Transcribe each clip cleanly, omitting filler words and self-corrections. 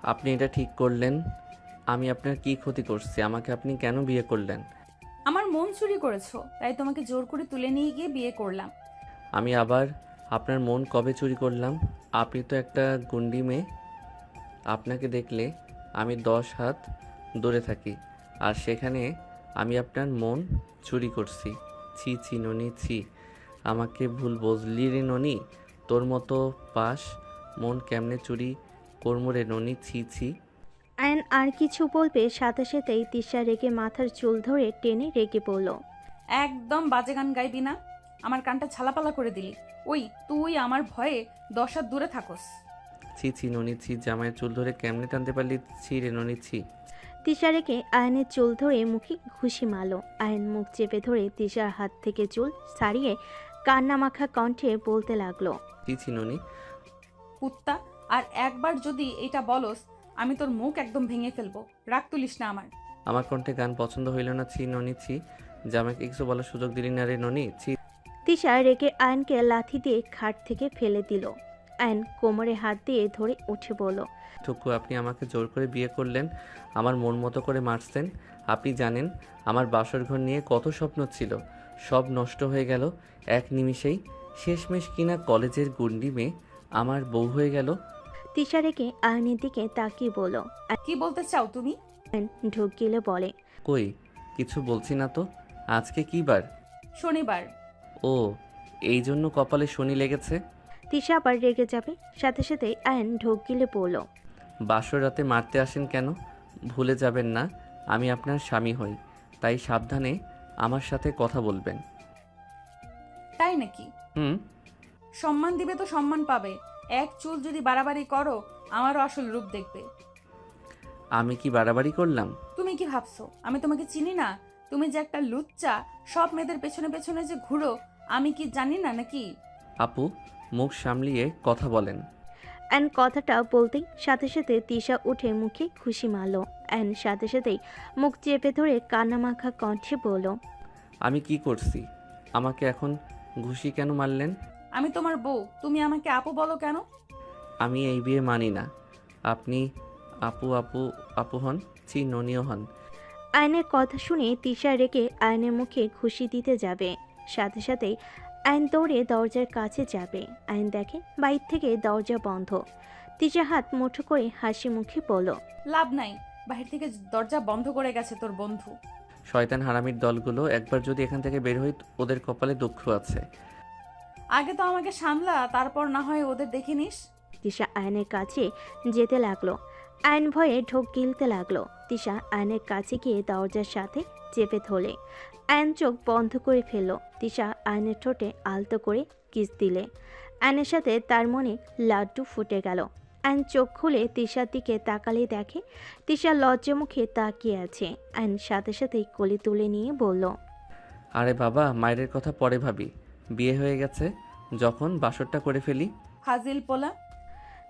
আপনি এটা ঠিক করলেন? আমি আপনার কি ক্ষতি করছি? আমাকে আপনি কেন বিয়ে করলেন? আমার মন চুরি করেছো, তাই তোমাকে জোর করে তুলে নিয়ে গিয়ে বিয়ে করলাম। আমি আবার আপনার মন কবে চুরি করলাম? আপনি তো একটা গুন্ডি মেয়ে। আপনাকে দেখলে আমি 10 হাত দূরে থাকি, আর সেখানে আমি আপনার মন চুরি করছি। ছি ছি ননি, ছি। আমাকে ভুল বুঝলি রে ননি। তোর মতো পাস মন কেমনে চুরি করমু রে ননি, ছি ছি। আয়ন আর কিছু বলবে, সাথে সাথেই তিশা রেগে মাথার চুল ধরে টেনে রেগে পড়ল। একদম বাজে গান গাইবি না, আমার কানটা ছালাপালা করে দিলি। ওই তুই আমার ভয়ে 10 হাত দূরে থাকস। ছি ছি ননি, ছি। জামাইয়ের চুল ধরে কেমনে টানতে পারলি? ছি রে ননি, ছি। তিশা রেগে আয়নের চুল ধরে মুখে ঘুষি মারল। আয়ন মুখ চেপে ধরে তিশার হাত থেকে চুল ছাড়িয়ে কান্নামাখা কণ্ঠে বলতে লাগলো। ছি ছি ননি। কুত্তা, আর একবার যদি এটা বলস, আমি তোর মুখ একদম ভেঙে ফেলবো। রাগ তুলিস না আমার। আমার কণ্ঠে গান পছন্দ হইল না, ছি ননি, ছি। জামাইকে কিছু বলার সুযোগ দিলি না রে ননি, ছি। তিশা রেগে আয়নকে লাথি দিয়ে খাট থেকে ফেলে দিল। আয়ন কোমরে হাত দিয়ে ধরে উঠে বলল। ঠুকু, আপনি আমাকে জোর করে বিয়ে করলেন, আমার মন মতো করে মারছেন। আপনি জানেন আমার বাসর ঘর নিয়ে কত স্বপ্ন ছিল, সব নষ্ট হয়ে গেল এক নিমিষেই। শেষমেশ কিনা কলেজের গুন্ডি মেয়ে আমার বউ হয়ে গেল। তিশা রেগে আয়নের দিকে তাকিয়ে বলল। কি বলতে চাও তুমি? আয়ন ঢোক গিলে বলে। কই, কিছু বলছি না তো। আজকে কি বার? শনিবার। ও, এই জন্য কপালে শনি লেগেছে। তিশা আবার রেগে যাবে, সাথে সাথে আয়ন ঢোক গিলে পড়ল। বাসর রাতে মারতে আসেন কেন? ভুলে যাবেন না আমি আপনার স্বামী হই, তাই সাবধানে আমার সাথে কথা বলবেন। তাই নাকি? হুম। সম্মান দিবে তো সম্মান পাবে। এক চুল যদি বাড়াবাড়ি করো, আমারও আসল রূপ দেখবে। আমি কি বাড়াবাড়ি করলাম? তুমি কি ভাবছো আমি তোমাকে চিনি না? তুমি যে একটা লুচ্চা, সব মেয়েদের পেছনে পেছনে যে ঘুরো, আমি কি জানি না নাকি? আপু, মুখ সামলিয়ে কথা বলেন। অ্যান কথাটা বলতেই সাথে সাথে তিশা উঠে মুখে খুশি মারল। অ্যান সাথে সাথেই মুখ চেপে ধরে কান্নামাখা কণ্ঠে বলল। আমি কি করছি? আমাকে এখন ঘুষি কেন মারলেন? আমি তোমার বউ, তুমি আমাকে আপু বলো কেন? আমি এই বিয়ে মানি না। আপনি আপু আপু আপু হন, ছি ননীয় হন। আয়নের কথা শুনে তিশা রেগে আয়নের মুখে খুশি দিতে যাবে, সাথে সাথেই আইন দৌড়ে দরজার কাছে যাবে। আইন দেখে বাইর থেকে দরজা বন্ধ। তিশা হাত মুঠো করে হাসি মুখে বলল। লাভ নাই, বাহির থেকে দরজা বন্ধ করে গেছে তোর বন্ধু। শয়তান হারামির দলগুলো, একবার যদি এখান থেকে বের হই ওদের কপালে দুঃখ আছে। আগে তো আমাকে সামলা, তারপর না হয় ওদের দেখে নিস। তিশা আয়নের কাছে যেতে লাগলো। আয়ন ভয়ে ঢোক গিলতে লাগলো। তিশা আয়নের কাছে গিয়ে দরজার সাথে চেপে ধরলে। আয়ন চোখ বন্ধ করে ফেলল। তিশা আয়নের ঠোঁটে আলতো করে কিস দিলে। আয়নের সাথে তার মনে লাড্ডু ফুটে গেল। আয়ন চোখ খুলে তিশার দিকে তাকালে দেখে তিশা লজ্জা মুখে তাকিয়ে আছে। আয়ন সাথে সাথেই কোলে তুলে নিয়ে বলল। আরে বাবা, মায়ের কথা পরে ভাবি, বিয়ে হয়ে গেছে যখন বাসরটা করে ফেলি। ফাজিল পোলা।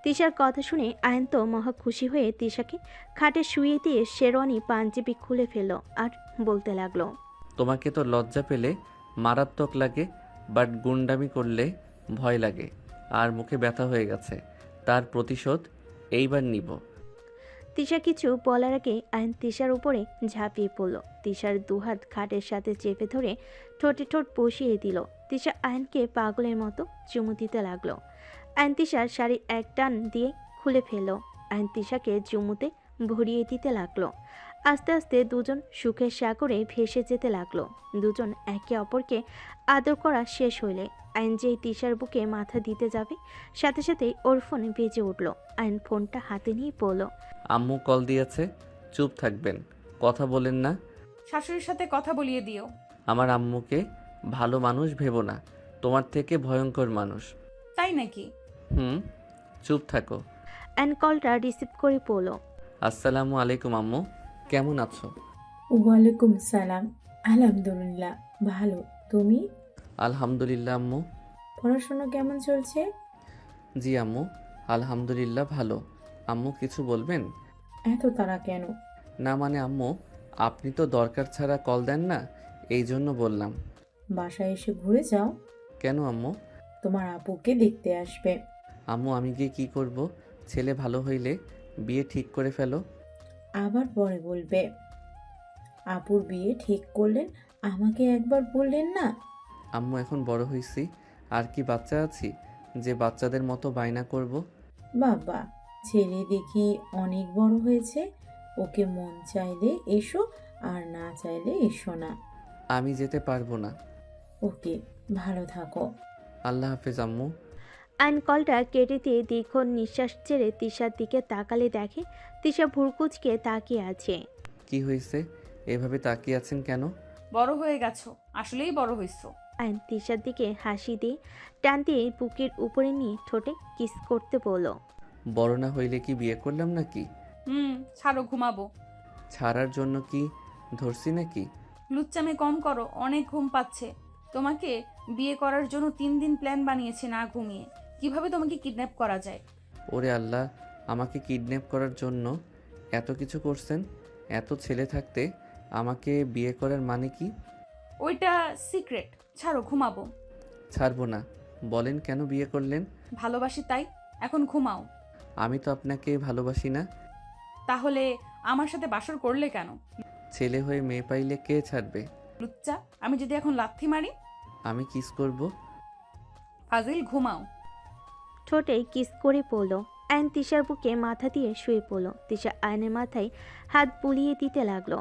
তিশার কথা শুনে আয়ন তো মহা খুশি হয়ে তিশাকে খাটে শুয়ে দিয়ে শেরওয়ানি পাঞ্জাবি খুলে ফেলল আর বলতে লাগলো। তোমাকে তো লজ্জা পেলে মারাত্মক লাগে, বাট গুন্ডামি করলে ভয় লাগে। আর মুখে ব্যথা হয়ে গেছে, তার প্রতিশোধ এইবার নিব। তিশা কিছু বলার আগে আয়ন তিশার উপরে ঝাঁপিয়ে পড়ল। তিশার দুহাত খাটের সাথে চেপে ধরে ঠোঁটে ঠোঁট বসিয়ে দিল। তিশা আয়নকে পাগলের মতো চুমু দিতে লাগলো। আয়ন তিশার শাড়ি এক টান দিয়ে খুলে ফেলল। আয়ন তিশাকে চুমুতে ভরিয়ে দিতে লাগলো। আস্তে আস্তে দুজন সুখের সাগরে ভেসে যেতে লাগলো। দুজন একে অপরকে আদর করা শেষ হইলে আইন যেই তিশার বুকে মাথা দিতে যাবে, সাথে সাথেই ওর ফোনে বেজে উঠল। আইন ফোনটা হাতে নিয়ে বলল। আম্মু কল দিয়েছে, চুপ থাকবেন, কথা বলেন না। শাশুড়ির সাথে কথা বলিয়ে দিও। আমার আম্মুকে ভালো মানুষ ভেবো না, তোমার থেকে ভয়ঙ্কর মানুষ। তাই নাকি? হুম, চুপ থাকো। আইন কলটা রিসিভ করে বলল। আসসালামু আলাইকুম আম্মু, কেমন আছো? ওয়ালাইকুম সালাম। আলহামদুলিল্লাহ ভালো। তুমি? আলহামদুলিল্লাহ আম্মু। পড়াশোনা কেমন চলছে? জি আম্মু, আলহামদুলিল্লাহ ভালো। আম্মু কিছু বলবেন? এত তাড়া কেন? না মানে আম্মু, আপনি তো দরকার ছাড়া কল দেন না, এই জন্য বললাম। বাসায় এসে ঘুরে যাও। কেন আম্মু? তোমার আপুকে দেখতে আসবে। আম্মু আমি গিয়ে কি করব? ছেলে ভালো হইলে বিয়ে ঠিক করে ফেলো। আবার পরে বলবে। আপুর বিয়ে ঠিক করলেন, আমাকে একবার বললেন না? আম্মু এখন বড় হয়েছি, আর কি বাচ্চা আছি যে বাচ্চাদের মতো বায়না করব? বাবা, ছেলে দেখি অনেক বড় হয়েছে। ওকে মন চাইলে এসো, আর না চাইলে এসো না। আমি যেতে পারবো না। ওকে, ভালো থাকো। আল্লাহ হাফেজ আম্মু। আইন কলটা কেটে দিয়ে দীর্ঘ নিঃশ্বাস ছেড়ে তিশার দিকে তাকালে দেখে তিশা ভুরকুচকে তাকিয়ে আছে। কি হয়েছে, এভাবে তাকিয়ে আছেন কেন? বড় হয়ে গেছো, আসলেই বড় হইছো। আইন তিশার দিকে হাসি দিয়ে টান দিয়ে বুকের উপরে নিয়ে ঠোঁটে কিস করতে বলল। বড় না হইলে কি বিয়ে করলাম নাকি? ছাড়ো, ঘুমাবো। ছাড়ার জন্য কি ধরছি নাকি? লুচ্চামে কম করো, অনেক ঘুম পাচ্ছে। তোমাকে বিয়ে করার জন্য 3 দিন প্ল্যান বানিয়েছি না ঘুমিয়ে। কিভাবে তোমাকে কিডন্যাপ করা যায়। ওরে আল্লাহ, আমাকে কিডন্যাপ করার জন্য এত কিছু করছেন? এত ছেলে থাকতে আমাকে বিয়ে করার মানে কি? ওইটা সিক্রেট, ছাড়ো, ঘুমাবো। ছাড়বো না। বলেন কেন বিয়ে করলেন? ভালোবাসি তাই, এখন ঘুমাও। আমি তো আপনাকে ভালোবাসি না। তাহলে আমার সাথে বাসর করলে কেন? ছেলে হয়ে মেয়ে পাইলে কে ছাড়বে? লুচ্চা, আমি যদি এখন লাথি মারি? আমি কিস করব। ফাজিল, ঘুমাও। ঠোঁটে কিস করে পড়ল। আইন তিশার বুকে মাথা দিয়ে শুয়ে পড়ল। তিশা আয়নের মাথায় হাত বুলিয়ে দিতে লাগলো।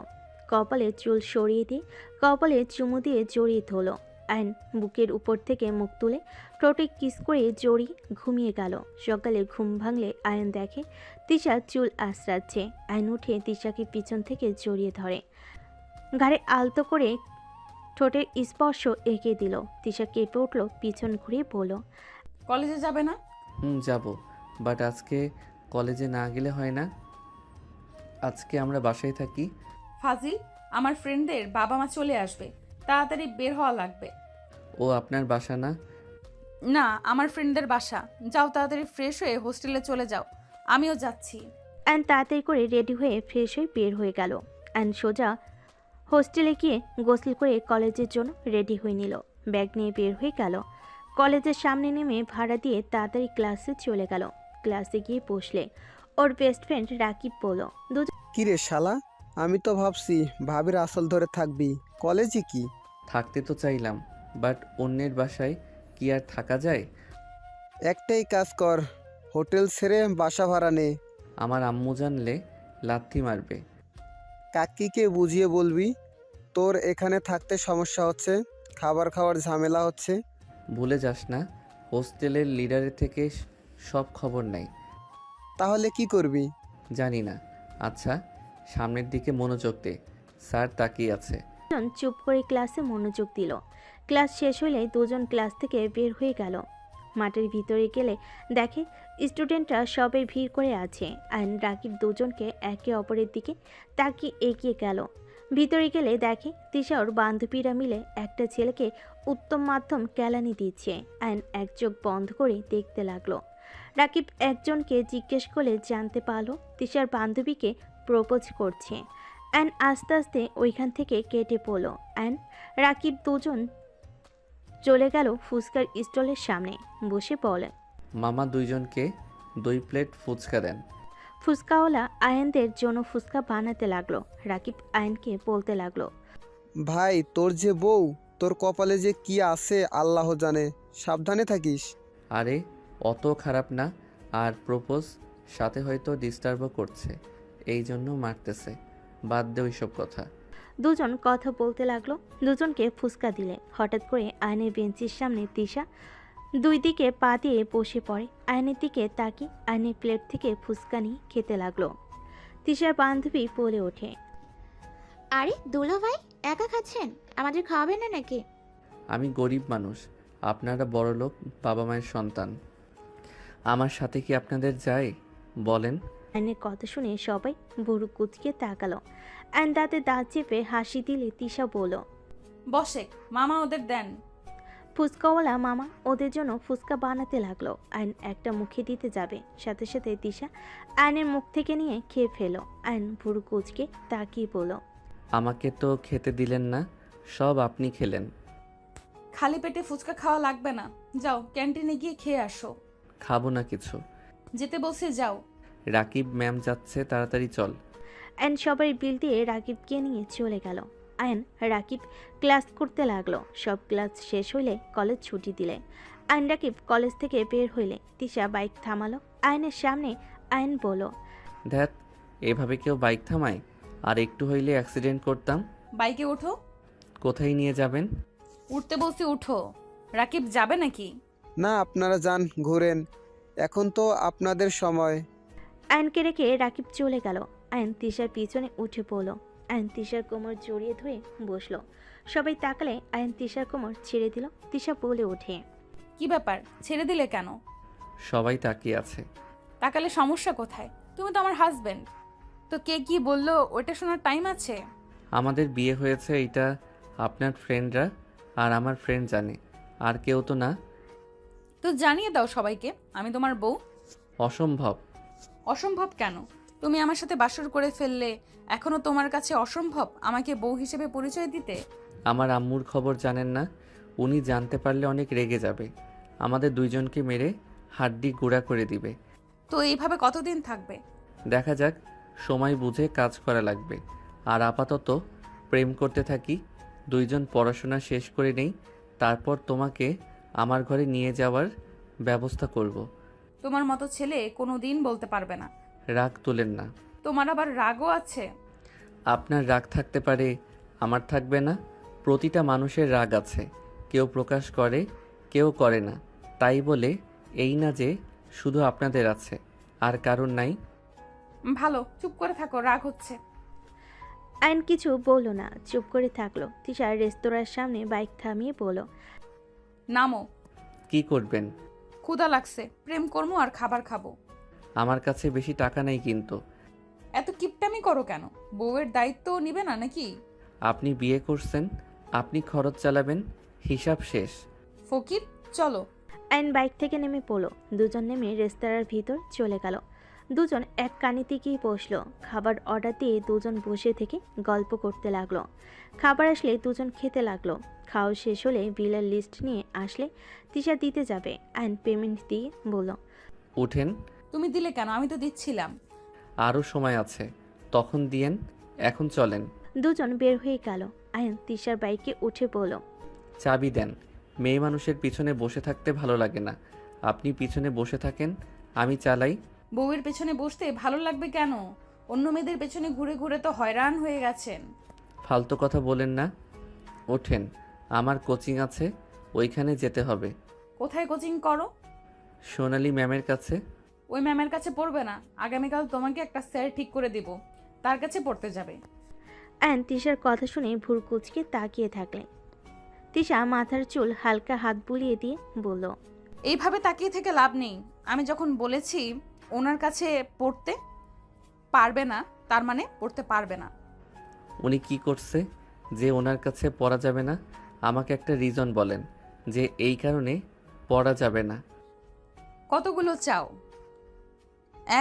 কপালে চুল সরিয়ে দিয়ে কপালে চুমু দিয়ে জড়িয়ে ধরল। আইন বুকের উপর থেকে মুখ তুলে ঠোঁটে কিস করে জড়িয়ে ঘুমিয়ে গেল। সকালে ঘুম ভাঙলে আয়ন দেখে তিশা চুল আঁচড়াচ্ছে। আইন উঠে তিশাকে পিছন থেকে জড়িয়ে ধরে, ঘাড়ে আলতো করে ঠোঁটের স্পর্শ এঁকে দিল। তিশা কেঁপে উঠল, পিছন ঘুরিয়ে বলল। কলেজে যাবে না? যাব, বাট আজকে কলেজে না গেলে হয় না। আজকে আমরা বাসায় থাকি। ফাজিল, আমার ফ্রেন্ডদের বাবা মা চলে আসবে, তাড়াতাড়ি বের হওয়া লাগবে। ও আপনার বাসা না? না, আমার ফ্রেন্ডদের বাসা। যাও, তাড়াতাড়ি ফ্রেশ হয়ে হোস্টেলে চলে যাও। আমিও যাচ্ছি। অ্যান তাড়াতাড়ি করে রেডি হয়ে ফ্রেশ হয়ে বের হয়ে গেল। অ্যান সোজা হোস্টেলে গিয়ে গোসল করে কলেজের জন্য রেডি হয়ে নিল। ব্যাগ নিয়ে বের হয়ে গেল। কলেজের সামনে নেমে ভাড়া দিয়ে তাড়াতাড়ি ক্লাসে চলে গেল। ক্লাসে গিয়ে বসলে ওর বেস্ট ফ্রেন্ড রাকিব বলল। কিরে শালা, আমি তো ভাবছি ভাবির আসল ধরে থাকবি, কলেজে কি? থাকতে তো চাইলাম, বাট অন্যের বাসায় কি আর থাকা যায়? একটাই কাজ কর, হোটেল ছেড়ে বাসা ভাড়া নে। আমার আম্মু জানলে লাথি মারবে। কাকিকে বুঝিয়ে বলবি তোর এখানে থাকতে সমস্যা হচ্ছে, খাবার খাওয়ার ঝামেলা হচ্ছে। ভুলে যাস না, হোস্টেলের লিডারের থেকে সব খবর নেই। তাহলে কি করবি? জানি না। আচ্ছা, সামনের দিকে মনোযোগ দে, স্যার তাকিয়ে আছে। দুজন চুপ করে ক্লাসে মনোযোগ দিল। ক্লাস শেষ হলে দুজন ক্লাস থেকে বের হয়ে গেল। মাঠের ভিতরে গেলে দেখে স্টুডেন্টরা সবাই ভিড় করে আছে। অ্যান্ড রাকিব দুজনকে একে অপরের দিকে তাকিয়ে এগিয়ে গেল। ভিতরে গেলে দেখে তিশা ওর বান্ধবীরা মিলে একটা ছেলেকে উত্তম মাধ্যম কেলানি দিচ্ছে। অ্যান্ড এক চোখ বন্ধ করে দেখতে লাগলো। রাকিব একজনকে জিজ্ঞেস করলে জানতে পারলো তিশার বান্ধবীকে প্রপোজ করছে। অ্যান্ড আস্তে আস্তে ওইখান থেকে কেটে পড়লো। অ্যান্ড রাকিব দুজন চলে গেল ফুচকার স্টলের সামনে, বসে বলে। মামা দুইজনকে 2 প্লেট ফুচকা দেন। ফুচকাওয়ালা আয়নদের জন্য ফুচকা বানাতে লাগলো। রাকিব আয়নকে বলতে লাগলো। ভাই, তোর যে বউ, তোর কপালে যে কি আছে আল্লাহ জানে, সাবধানে থাকিস। আরে অত খারাপ না, আর প্রপোজ সাথে হয়তো ডিস্টার্বও করছে, এই জন্য মারতেছে। বাদ দে ওইসব কথা। দুজন কথা বলতে লাগলো। দুজনকে ফুচকা দিলে হঠাৎ করে আয়নের বেঞ্চির সামনে তিশা দুই দিকে পা দিয়ে বসে পড়ে। আয়নের দিকে তাকি আয়নের প্লেট থেকে ফুচকা নিয়ে খেতে লাগলো। তিশার বান্ধবী বলে ওঠে। আরে দুলা ভাই, একা খাচ্ছেন? আমাদের খাওয়াবেন না নাকি? আমি গরিব মানুষ, আপনারা বড়লোক বাবা মায়ের সন্তান, আমার সাথে কি আপনাদের যায় বলেন? আয়নের কথা শুনে সবাই বুড়ো কুচকে তাকালো। অ্যান্ড দাঁতে দাঁত চেপে হাসি দিলে তিশা বলল। বসে, মামা ওদের দেন। ফুচকাওয়ালা মামা ওদের জন্য ফুচকা বানাতে লাগলো। আয়ন একটা মুখে দিতে যাবে, সাথে সাথে তিশা আয়নের মুখ থেকে নিয়ে খেয়ে ফেলো। আয়ন বুড়ো কুচকে তাকিয়ে বলল। আমাকে তো খেতে দিলেন না, সব আপনি খেলেন। খালি পেটে ফুচকা খাওয়া লাগবে না, যাও ক্যান্টিনে গিয়ে খেয়ে আসো। খাবো না কিছু। যেতে বলছে যাও। রাকিব ম্যাম যাচ্ছে, তাড়াতাড়ি চল। আয়ন সবার বিল দিয়ে রাকিবকে নিয়ে চলে গেল। আয়ন রাকিব ক্লাস করতে লাগলো। সব ক্লাস শেষ হইলে কলেজ ছুটি দিলে আয়ন রাকিব কলেজ থেকে বের হইলে তিশা বাইক থামালো আয়নের সামনে। আয়ন বলল, ধ্যাত, এভাবে কেউ বাইক থামায়? আর একটু হইলে অ্যাক্সিডেন্ট করতাম। বাইকে ওঠো। কোথায় নিয়ে যাবেন? উঠতে বলছি উঠো। রাকিব যাবে নাকি? না, আপনারা যান, ঘোরেন, এখন তো আপনাদের সময়। আয়নকে রেখে রাকিব চলে গেল। আয়ন তিশার পিছনে উঠে পড়ল। আয়ন তিশার কোমর জড়িয়ে ধরে বসলো। সবাই তাকালে আয়ন তিশার কোমর ছেড়ে দিল। তিশা বলে ওঠে, কি ব্যাপার, ছেড়ে দিলে কেন? সবাই তাকিয়ে আছে। তাকালে সমস্যা কোথায়? তুমি তো আমার হাজবেন্ড। তো কে কি বললো ওটা শোনার টাইম আছে? আমাদের বিয়ে হয়েছে এইটা আপনার ফ্রেন্ডরা আর আমার ফ্রেন্ড জানে, আর কেউ তো না। তো জানিয়ে দাও সবাইকে আমি তোমার বউ। অসম্ভব। অসম্ভব কেন? তুমি আমার সাথে বাসর করে ফেললে, এখনো তোমার কাছে অসম্ভব আমাকে বউ হিসেবে পরিচয় দিতে? আমার আম্মুর খবর জানেন না? উনি জানতে পারলে অনেক রেগে যাবে, আমাদের দুইজনকে মেরে হাড্ডি গুঁড়া করে দিবে। তো এইভাবে কতদিন থাকবে? দেখা যাক, সময় বুঝে কাজ করা লাগবে। আর আপাতত প্রেম করতে থাকি, দুইজন পড়াশোনা শেষ করে নেই, তারপর তোমাকে আমার ঘরে নিয়ে যাওয়ার ব্যবস্থা করব। তোমার মতো ছেলে কোনো দিন বলতে পারবে না। রাগ তোলেন না। তোমার আবার রাগও আছে? আপনার রাগ থাকতে পারে, আমার থাকবে না? প্রতিটা মানুষের রাগ আছে, কেউ প্রকাশ করে, কেউ করে না। তাই বলে এই না যে শুধু আপনাদের আছে, আর কারণ নাই। ভালো, চুপ করে থাকো, রাগ হচ্ছে। আয়ন কিছু বলল না, চুপ করে থাকলো। তিশা রেস্তোরাঁর সামনে বাইক থামিয়ে বলল, নামো। কি করবেন? ক্ষুধা লাগছে, প্রেম করবো আর খাবার খাবো। আমার কাছে বেশি টাকা নেই কিন্তু। এত কিপটামি করো কেন? বউয়ের দায়িত্ব নিবে না নাকি? আপনি বিয়ে করছেন, আপনি খরচ চালাবেন, হিসাব শেষ। ফকির, চলো। আয়ন বাইক থেকে নেমে পড়লো। দুজন নেমে রেস্তোরাঁর ভিতর চলে গেল। দুজন এক কানিতে গিয়ে বসলো। খাবার অর্ডার দিয়ে দুজন বসে থেকে গল্প করতে লাগলো। খাবার আসলে দুজন খেতে লাগলো। খাওয়া শেষ হলে বিলের লিস্ট নিয়ে আসলে তিশা দিতে যাবে। আয়ন পেমেন্ট দিয়ে বলল, উঠেন। তুমি দিলে কেন? আমি তো দিচ্ছিলাম। আরও সময় আছে, তখন দিয়েন, এখন চলেন। দুজন বের হয়ে গেল। আয়ন তিশার বাইকে উঠে পড়ল। চাবি দেন। মেয়ে মানুষের পিছনে বসে থাকতে ভালো লাগে না, আপনি পিছনে বসে থাকেন, আমি চালাই। বউয়ের পেছনে বসতে ভালো লাগবে কেন? অন্য মেয়েদের পেছনে ঘুরে ঘুরে তো হয়রান হয়ে গেছেন। ফালতু কথা বলেন না, ওঠেন। আমার কোচিং আছে, ওইখানে যেতে হবে। কোথায় কোচিং করো? সোনালি ম্যামের কাছে। ওই ম্যামের কাছে পড়বে না, আগামীকাল তোমাকে একটা স্যার ঠিক করে দিব, তার কাছে পড়তে যাবে। আয়ন তিশার কথা শুনে ভুর কুচকে তাকিয়ে থাকলেন। তিশা মাথার চুল হালকা হাত বুলিয়ে দিয়ে বলল, এইভাবে তাকিয়ে থেকে লাভ নেই। আমি যখন বলেছি ওনার কাছে পড়তে পারবে না, তার মানে পড়তে পারবে না। উনি কি করছে যে ওনার কাছে পড়া যাবে না? আমাকে একটা রিজন বলেন যে এই কারণে পড়া যাবে না। কতগুলো চাও?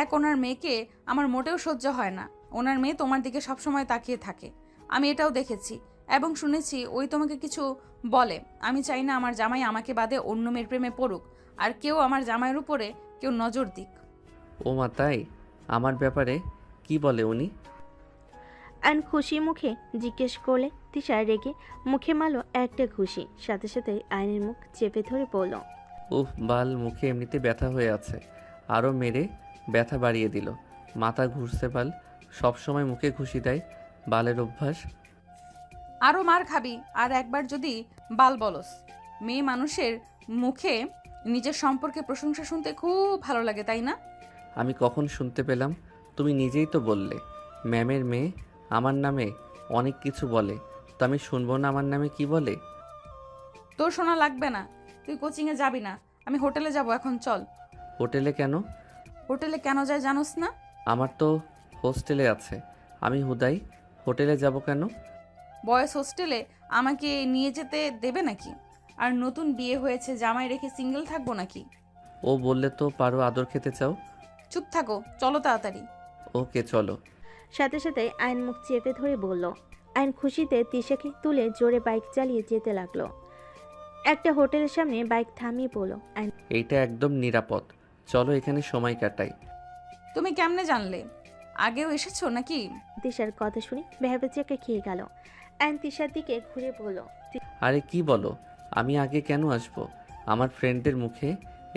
এক, ওনার মেয়েকে আমার মোটেও সহ্য হয় না। ওনার মেয়ে তোমার দিকে সবসময় তাকিয়ে থাকে, আমি এটাও দেখেছি এবং শুনেছি। ওই তোমাকে কিছু বলে। আমি চাই না আমার জামাই আমাকে বাদে অন্য মেয়ের প্রেমে পড়ুক, আর কেউ আমার জামাইয়ের উপরে কেউ নজর দিক। ও মা, তাই? আমার ব্যাপারে কি বলে উনি? আয়ন খুশি মুখে জিজ্ঞেস করলে। তিশা রেগে মুখে মারলো একটা খুশি, সাথে সাথে আয়নের মুখ চেপে ধরে বলল, উফ বাল, মুখে এমনিতে ব্যথা হয়ে আছে, আরও মেরে ব্যথা বাড়িয়ে দিল। মাথা ঘুরছে বাল, সবসময় মুখে ঘুষি দেয়, বালের অভ্যাস। আরও মার খাবি আর একবার যদি বাল বলস। মেয়ে মানুষের মুখে নিজের সম্পর্কে প্রশংসা শুনতে খুব ভালো লাগে, তাই না? আমি কখন শুনতে পেলাম? তুমি নিজেই তো বললে ম্যামের মেয়ে আমার নামে অনেক কিছু বলে, তো আমি শুনবো না আমার নামে কি বলে? তোর শোনা লাগবে না, তুই কোচিংয়ে যাবি না, আমি হোটেলে যাব এখন, চল। হোটেলে কেন? হোটেলে কেন যায় জানোস না? আমার তো হোস্টেলে আছে, আমি হুদাই হোটেলে যাব কেন? বয়েজ হোস্টেলে আমাকে নিয়ে যেতে দেবে নাকি? আর নতুন বিয়ে হয়েছে, জামাই রেখে সিঙ্গেল থাকবো নাকি? ও বললে তো পারো, আদর খেতে চাও। চুপ থাকো, চলো তাড়াতাড়ি। ওকে চলো। সাথে সাথে আয়ন মুখ চেপে ধরে বলল। আয়ন খুশিতে তিশাকে তুলে জোরে বাইক চালিয়ে যেতে লাগলো। একটা হোটেলের সামনে বাইক থামিয়ে পড়ল। আয়ন এইটা একদম নিরাপদ, চলো এখানে সময় কাটাই। তুমি কেমনে জানলে? আগেও এসেছো নাকি? তিশার কথা শুনে ভ্যাবাচ্যাকে খেয়ে গেল। আয়ন তিশার দিকে ঘুরে বলল, আরে কি বলো, আমি আগে কেন আসবো? আমার ফ্রেন্ডের মুখে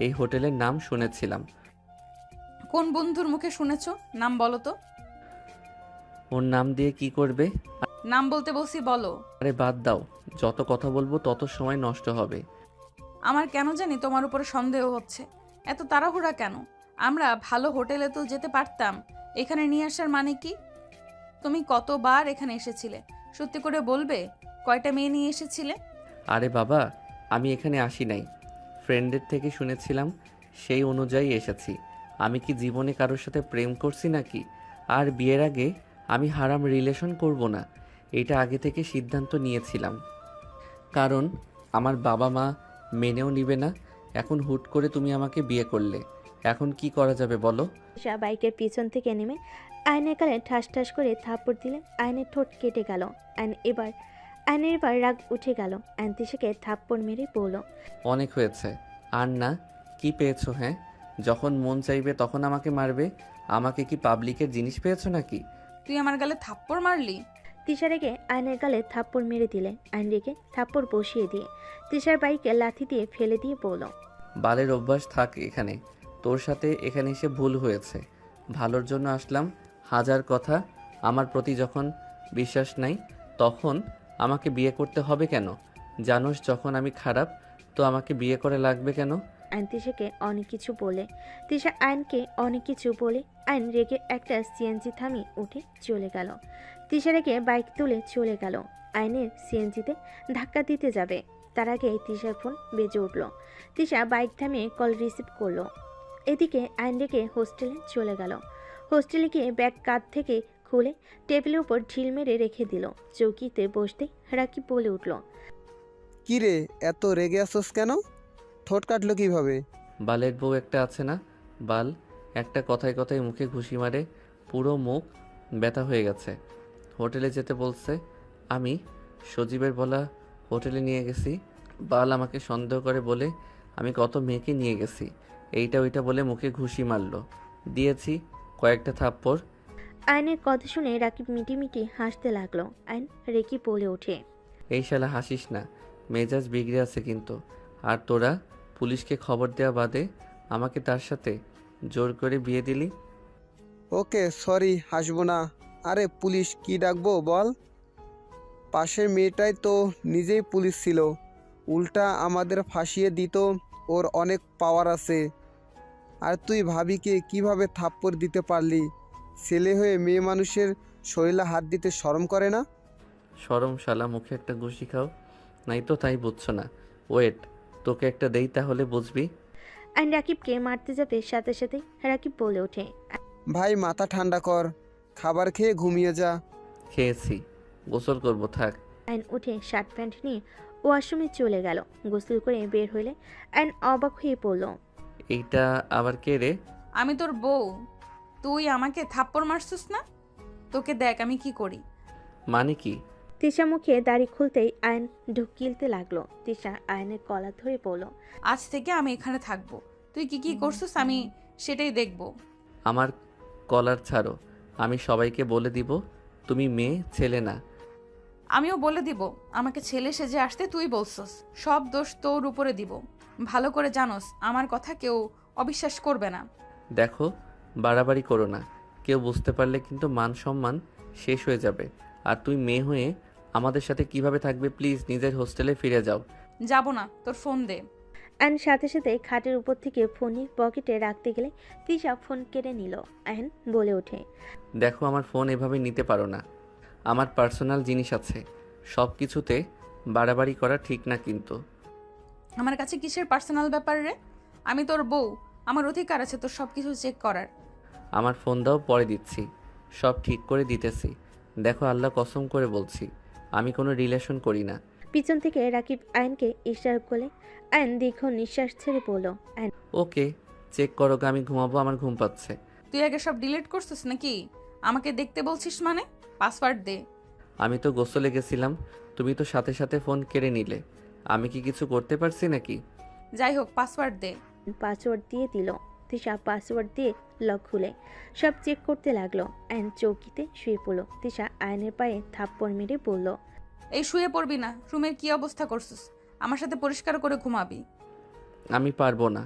এই হোটেলের নাম শুনেছিলাম। কোন বন্ধুর মুখে শুনেছো? নাম বলো তো। ওর নাম দিয়ে কি করবে? নাম বলতে বলছি, বলো। আরে বাদ দাও, যত কথা বলবো তত সময় নষ্ট হবে। আমার কেন জানি তোমার উপরে সন্দেহ হচ্ছে। এত তাড়াহুড়া কেন? আমরা ভালো হোটেলে তো যেতে পারতাম। এখানে নিয়ে আসার মানে কি? তুমি কতবার এখানে এসেছিলে? সত্যি করে বলবে, কয়টা মেয়ে নিয়ে এসেছিলে? আরে বাবা, আমি এখানে আসি নাই, ফ্রেন্ডের থেকে শুনেছিলাম, সেই অনুযায়ী এসেছি। আমি কি জীবনে কারোর সাথে প্রেম করছি নাকি? আর বিয়ের আগে আমি হারাম রিলেশন করব না, এটা আগে থেকে সিদ্ধান্ত নিয়েছিলাম। কারণ আমার বাবা মা মেনেও নিবে না। এখন হুট করে তুমি আমাকে বিয়ে করলে, এখন কি করা যাবে বলো? তিশা বাইকের পিছন থেকে নেমে আয়নের গালে ঠাস ঠাস করে থাপ্পড় দিলে আয়নের ঠোঁট কেটে গেল। আয়নের এবার রাগ উঠে গেল। আয়ন তিশাকে থাপ্পড় মেরে বলল, অনেক হয়েছে, আর না। কি পেয়েছো? হ্যাঁ, যখন মন চাইবে তখন আমাকে মারবে। আমাকে কি পাবলিকের জিনিস পেয়েছো নাকি? তুই আমার গালে থাপ্পড় মারলি? তিশা রেগে আয়নের গালে থাপ্পড় মেরে দিলে। আয়ন রেগে থাপ্পড় বসিয়ে দিয়ে তিশার বাইকে লাথি দিয়ে ফেলে দিয়ে বলল, বালের অভ্যাস থাক এখানে। তোর সাথে এখানে এসে ভুল হয়েছে, ভালোর জন্য আসলাম। হাজার কথা, আমার প্রতি যখন বিশ্বাস নাই তখন আমাকে বিয়ে করতে হবে কেন? জানোস যখন আমি খারাপ, তো আমাকে বিয়ে করে লাগবে কেন? আয়ন তিশাকে অনেক কিছু বলে তিশা আয়নকে অনেক কিছু বলে আয়ন রেগে একটা সিএনজি থামিয়ে উঠে চলে গেল। তিশা রেগে বাইক তুলে চলে গেল আয়নের সিএনজিতে ধাক্কা দিতে যাবে। তার আগে তিশার ফোন বেজে উঠল। তিশা বাইক থামিয়ে কল রিসিভ করলো। এদিকে আয়ন রেগে হোস্টেলে চলে গেল। হোস্টেলে গিয়ে ব্যাগ কাঁধ থেকে খুলে টেবিলের উপর ঢিল মেরে রেখে দিল। চৌকিতে বসতে রাকিব বলে উঠল, কি রে, এত রেগে আসোস কেন? ঠোঁট কাটলো কিভাবে? বালের বউ একটা আছে না, বাল একটা কথায় কথায় মুখে ঘুষি মারে, পুরো মুখ ব্যথা হয়ে গেছে। হোটেলে যেতে বলছে, আমি সজীবের বলা হোটেলে নিয়ে গেছি। বাল আমাকে সন্দেহ করে বলে আমি কত মেয়েকে নিয়ে গেছি, এইটা ওইটা বলে মুখে ঘুষি মারলো। দিয়েছি কয়েকটা থাপ্পড়। আয়নের কথা শুনে রাকিব মিটিমিটি হাসতে লাগলো। আয়ন রেকি বলে ওঠে, এই শালা হাসিস না, মেজাজ বিগড়ে আছে কিন্তু। আর তোরা পুলিশকে খবর দেওয়া বাদে আমাকে তার সাথে জোর করে বিয়ে দিলি। ওকে সরি, হাসবো না। আরে পুলিশ কি ডাকবো বল? পাশের মেয়েটাই তো নিজেই পুলিশ ছিল, উল্টা আমাদের ফাঁসিয়ে দিত। ওর অনেক পাওয়ার আছে। আর তুই ভাবিকে কিভাবে থাপ্পড় দিতে পারলি? ছেলে হয়ে মেয়ে মানুষের শরীরে হাত দিতে শরম করে না? শরম শালা, মুখে একটা ঘুষি খাও, নাই তো তাই বুঝছো না। ওয়েট, তোকে একটা দেই তাহলে বুঝবি। আয়ন রাকিবকে মারতে যাবে সাথে সাথে রাকিব বলে ওঠে, ভাই মাথা ঠান্ডা কর, খাবার খেয়ে ঘুমিয়ে যা। খেয়েছি, গোসল করবো থাক। আয়ন উঠে শার্ট প্যান্ট নিয়ে ওয়াশরুমে চলে গেল। গোসল করে বের হইলে আয়ন অবাক হয়ে পড়ল। এইটা আবার কে রে? আমি তোর বউ, তুই আমাকে থাপ্পড় মারছিস না? তোকে দেখ আমি কি করি। মানে কি? তিশা মুখে দাড়ি খুলতেই আয়ন ঢুকিলতে লাগলো। তিশা আয়নের কলা ধরে পড়ল, আজ থেকে আমি এখানে থাকবো। তুই কি কি করছিস আমি সেটাই দেখবো। আমার কলার ছাড়ো, আমি সবাইকে বলে দিব তুমি মেয়ে ছেলে না। আমিও বলে দিব আমাকে ছেলে সেজে আসতে তুই বলছস। সব দোষ তোর উপরে দিব। ভালো করে জানোস আমার কথা কেউ অবিশ্বাস করবে না। দেখো, বাড়াবাড়ি করো না, কেউ বুঝতে পারলে কিন্তু মান সম্মান শেষ হয়ে যাবে। আর তুই মেয়ে হয়ে আমাদের সাথে কিভাবে থাকবে? প্লিজ নিজের হোস্টেলে ফিরে যাও। যাব না, তোর ফোন দে। আয়ন সাথে সাথে খাটের উপর থেকে ফোনের পকেটে রাখতে গেলে তিশা ফোন কেড়ে নিল। আয়ন বলে ওঠে, দেখো, আমার ফোন এভাবে নিতে পারো না, আমার পার্সোনাল জিনিস আছে। সব কিছুতে বাড়াবাড়ি করা ঠিক না কিন্তু। আমার কাছে কিসের পার্সোনাল ব্যাপার রে? আমি তোর বউ, আমার অধিকার আছে তোর সব কিছু চেক করার। আমার ফোন দাও, পরে দিচ্ছি, সব ঠিক করে দিতেছি। দেখো, আল্লাহ কসম করে বলছি, আমি কোনো রিলেশন করি না। পিছন থেকে রাকিব আয়নকে ইশারা করলে আয়ন দীর্ঘ নিঃশ্বাস ছেড়ে বলল, আয়ন ওকে, চেক করো গা, আমি ঘুমাবো, আমার ঘুম পাচ্ছে। তুই আগে সব ডিলিট করছিস নাকি? আমাকে দেখতে বলছিস মানে? পাসওয়ার্ড দে। আমি তো গোসলে গেছিলাম, তুমি তো সাথে সাথে ফোন কেড়ে নিলে। আমি কি কিছু করতে পারছি নাকি? যাই হোক পাসওয়ার্ড দে। পাসওয়ার্ড দিয়ে দিল। তিশা পাসওয়ার্ড দিয়ে লক খুলে সব চেক করতে লাগলো। আয়ন চৌকিতে শুয়ে পড়লো। তিশা আয়নের পায়ে থাপ্পড় মেরে বলল, এই শুয়ে পড়বি না, রুমের কি অবস্থা করছিস? আমার সাথে পরিষ্কার করে ঘুমাবি। আমি পারবো না,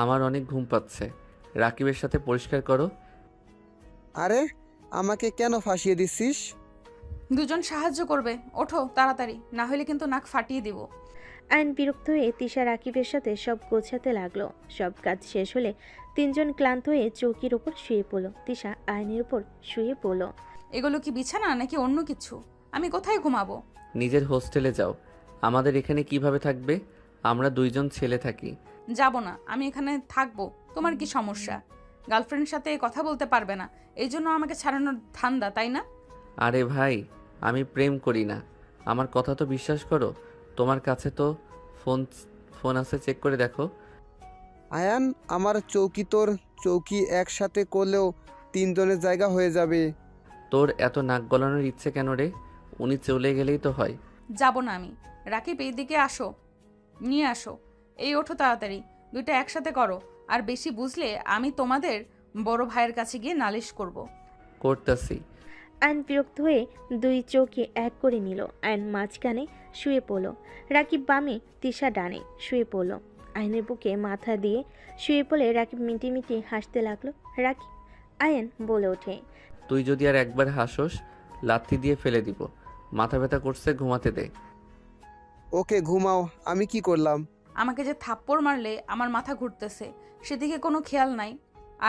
আমার অনেক ঘুম পাচ্ছে। রাকিবের সাথে পরিষ্কার করো। আরে আমাকে কেন ফাঁসিয়ে দিচ্ছিস? দুজন সাহায্য করবে, ওঠো তাড়াতাড়ি, না হলে কিন্তু নাক ফাটিয়ে দিব। আয়ন বিরক্ত হয়ে তিশা রাকিবের সাথে সব গোছাতে লাগলো। সব কাজ শেষ হলে তিনজন ক্লান্ত হয়ে চৌকির ওপর শুয়ে পড়লো। তিশা আয়নের উপর শুয়ে পড়ল। এগুলো কি বিছানা নাকি অন্য কিছু? আমি কোথায় ঘুমাবো? নিজের হোস্টেলে যাও। আমাদের এখানে কিভাবে থাকবে? আমরা দুইজন ছেলে থাকি। যাব না, আমি এখানে থাকবো। তোমার কি সমস্যা? গার্লফ্রেন্ডের সাথে কথা বলতে পারবে না, এই জন্য আমাকে ছাড়ানোর ধান্দা, তাই না? আরে ভাই, আমি প্রেম করি না। আমার কথা তো বিশ্বাস করো। তোমার কাছে তো ফোন ফোন আছে, চেক করে দেখো। আয়ান, আমার চৌকি তোর চৌকি একসাথে করলেও তিনজনের জায়গা হয়ে যাবে। তোর এত নাক গলানোর ইচ্ছে কেন রে? উনি চলে গেলেই তো হয়। যাব না আমি। রাকিব এই দিকে আসো, নিয়ে আসো। এই ওঠো তাড়াতাড়ি, দুইটা একসাথে করো। আর বেশি বুঝলে আমি তোমাদের বড় ভাইয়ের কাছে গিয়ে নালিশ করব। করতাছি। আয়ন বিরক্ত হয়ে দুই চৌকি এক করে নিল। আয়ন মাঝখানে শুয়ে পড়ল। রাকিব বামে, তিশা ডানে শুয়ে পড়ল। আয়নের বুকে মাথা দিয়ে শুয়ে পড়লে রাকিব মিটি মিটি হাসতে লাগলো। রাকিব, আয়ন বলে ওঠে, তুই যদি আর একবার হাসোস, লাথি দিয়ে ফেলে দিব। মাথা ব্যথা করছে, ঘুমাতে দে। ওকে ঘুমাও, আমি কি করলাম? আমাকে যে থাপ্পড় মারলে আমার মাথা ঘুরতেছে, সেদিকে কোনো খেয়াল নাই।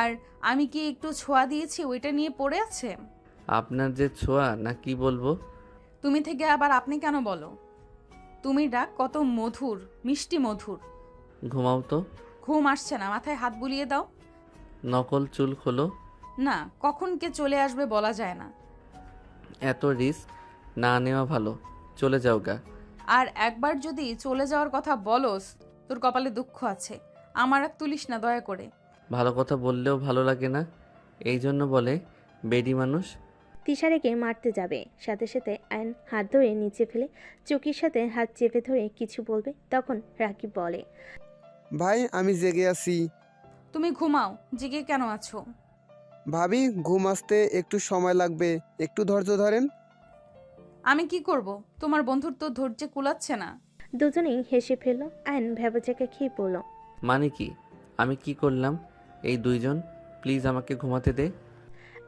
আর আমি কি একটু ছোঁয়া দিয়েছি ওইটা নিয়ে পড়ে আছে? আপনার যে ছোঁয়া না কি বলবো। তুমি থেকে আবার আপনি কেন বলো? তুমি ডাক কত মধুর, মিষ্টি মধুর। ঘুমাও তো। ঘুম আসছে না, মাথায় হাত বুলিয়ে দাও। নকল চুল খোলো। না, কখন কে চলে আসবে বলা যায় না। এত রিস্ক না নেওয়া ভালো। চলে যাও গা। আর একবার যদি চলে যাওয়ার কথা বলস, তোর কপালে দুঃখ আছে। আমার আর তুলিস না দয়া করে। ভালো কথা বললেও ভালো লাগে না, এই জন্য বলে বেডি মানুষ। তিশারেকে মারতে যাবে, সাথে সাথে আয়ন হাত ধরে নিচে ফেলে চৌকির সাথে হাত চেপে ধরে কিছু বলবে, তখন রাকিব বলে, ভাই আমি জেগে আছি। তুমি ঘুমাও, জেগে কেন আছো? ভাবি ঘুম আসতে একটু সময় লাগবে, একটু ধৈর্য ধরেন। আমি কি করব? তোমার বন্ধুর তো ধৈর্য কুলাচ্ছে না। দুজনেই হেসে ফেলল। আয়ন ভেবাচাকা খেয়ে পড়ল। মানে কি? আমি কি করলাম? এই দুইজন, প্লিজ আমাকে ঘুমাতে দে।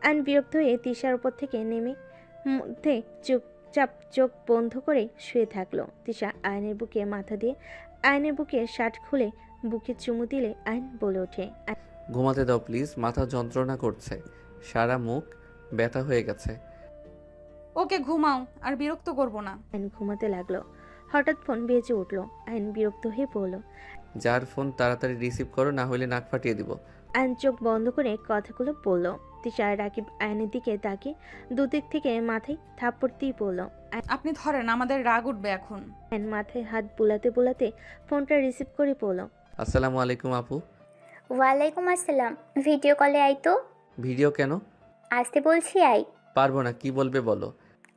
আয়ন বিরক্ত হয়ে তিশার উপর থেকে নেমে মধ্যে চুপচাপ চোখ বন্ধ করে শুয়ে থাকলো। তিশা আয়নের বুকে মাথা দিয়ে আয়নের বুকে শার্ট খুলে বুকে চুমু দিলে আয়ন বলে ওঠে, ঘুমাতে দাও প্লিজ, মাথা যন্ত্রণা করছে, সারা মুখ ব্যথা হয়ে গেছে। ওকে ঘুমাও, আর বিরক্ত করব না। আয়ন ঘুমাতে লাগলো। হঠাৎ ফোন বেজে উঠলো। আয়ন বিরক্ত হয়ে পড়ল। যার ফোন তাড়াতাড়ি রিসিভ করো, না হলে নাক ফাটিয়ে দিব। আয়ন চোখ বন্ধ করে কথাগুলো বলল। তিশা রাকিব আয়নের দিকে তাকিয়ে দুদিক থেকে মাথায় থাপ্পড় দিয়ে পড়ল। আপনি ধরেন, আমাদের রাগ উঠবে এখন। আয়ন মাথায় হাত বুলাতে বুলাতে ফোনটা রিসিভ করে পড়ল। আসসালামু আলাইকুম আপু। ওয়ালাইকুম আসসালাম। ভিডিও কলে আই তো। ভিডিও কেন? আসতে বলছি আই। পারবো না, কি বলবে বলো।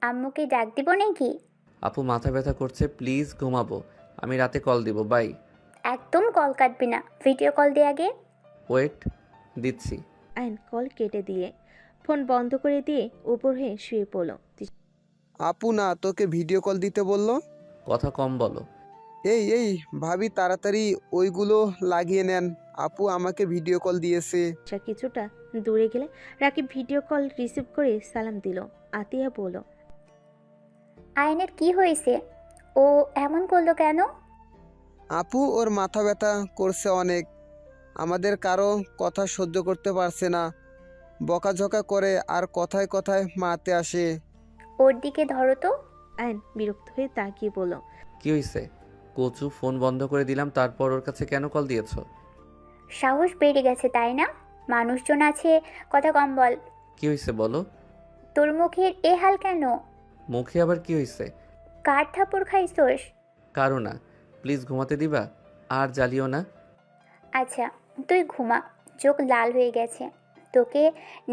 আম্মুকে ডাক দিব নাকি? আপু মাথা ব্যথা করছে, প্লিজ ঘুমাবো। আমি রাতে কল দিব, বাই। একদম কল কাটবি না, ভিডিও কল দে আগে। ওয়েট, দিচ্ছি। আয়ন কল কেটে দিয়ে ফোন বন্ধ করে দিয়ে উপর হয়ে শুয়ে পড়ল। আপু না তোকে ভিডিও কল দিতে বললো? কথা কম বলো। এই ভাবি তাড়াতাড়ি ওইগুলো লাগিয়ে নেন, আপু আমাকে ভিডিও কল দিয়েছে। তিশা কিছুটা দূরে গেলে রাকিব ভিডিও কল রিসিভ করে সালাম দিল। আতিয়া বলল, আয়নের কি হয়েছে? ও এমন করলো কেন? আপু ওর মাথা ব্যথা করছে অনেক, আমাদের কারো কথা সহ্য করতে পারছে না, বকাঝকা করে আর কথায় কথায় মারতে আসে। ওর দিকে ধরো তো। আয়ন বিরক্ত হয়ে তাকিয়ে বলল, কি হয়েছে? কোচু ফোন বন্ধ করে দিলাম, তারপর ওর কাছে কেন কল দিয়েছো? সাহস বেড়ে গেছে তাই না? মানুষজন আছে, কথা কম বল। কি হয়েছে বলো। তোর মুখের এ হাল কেন? মুখে আবার কি হয়েছে? কার থাপড় খাইছোস? কারো না, প্লিজ ঘুমাতে দিবা, আর জ্বালিও না। আচ্ছা তুই ঘুমা, চোখ লাল হয়ে গেছে, তোকে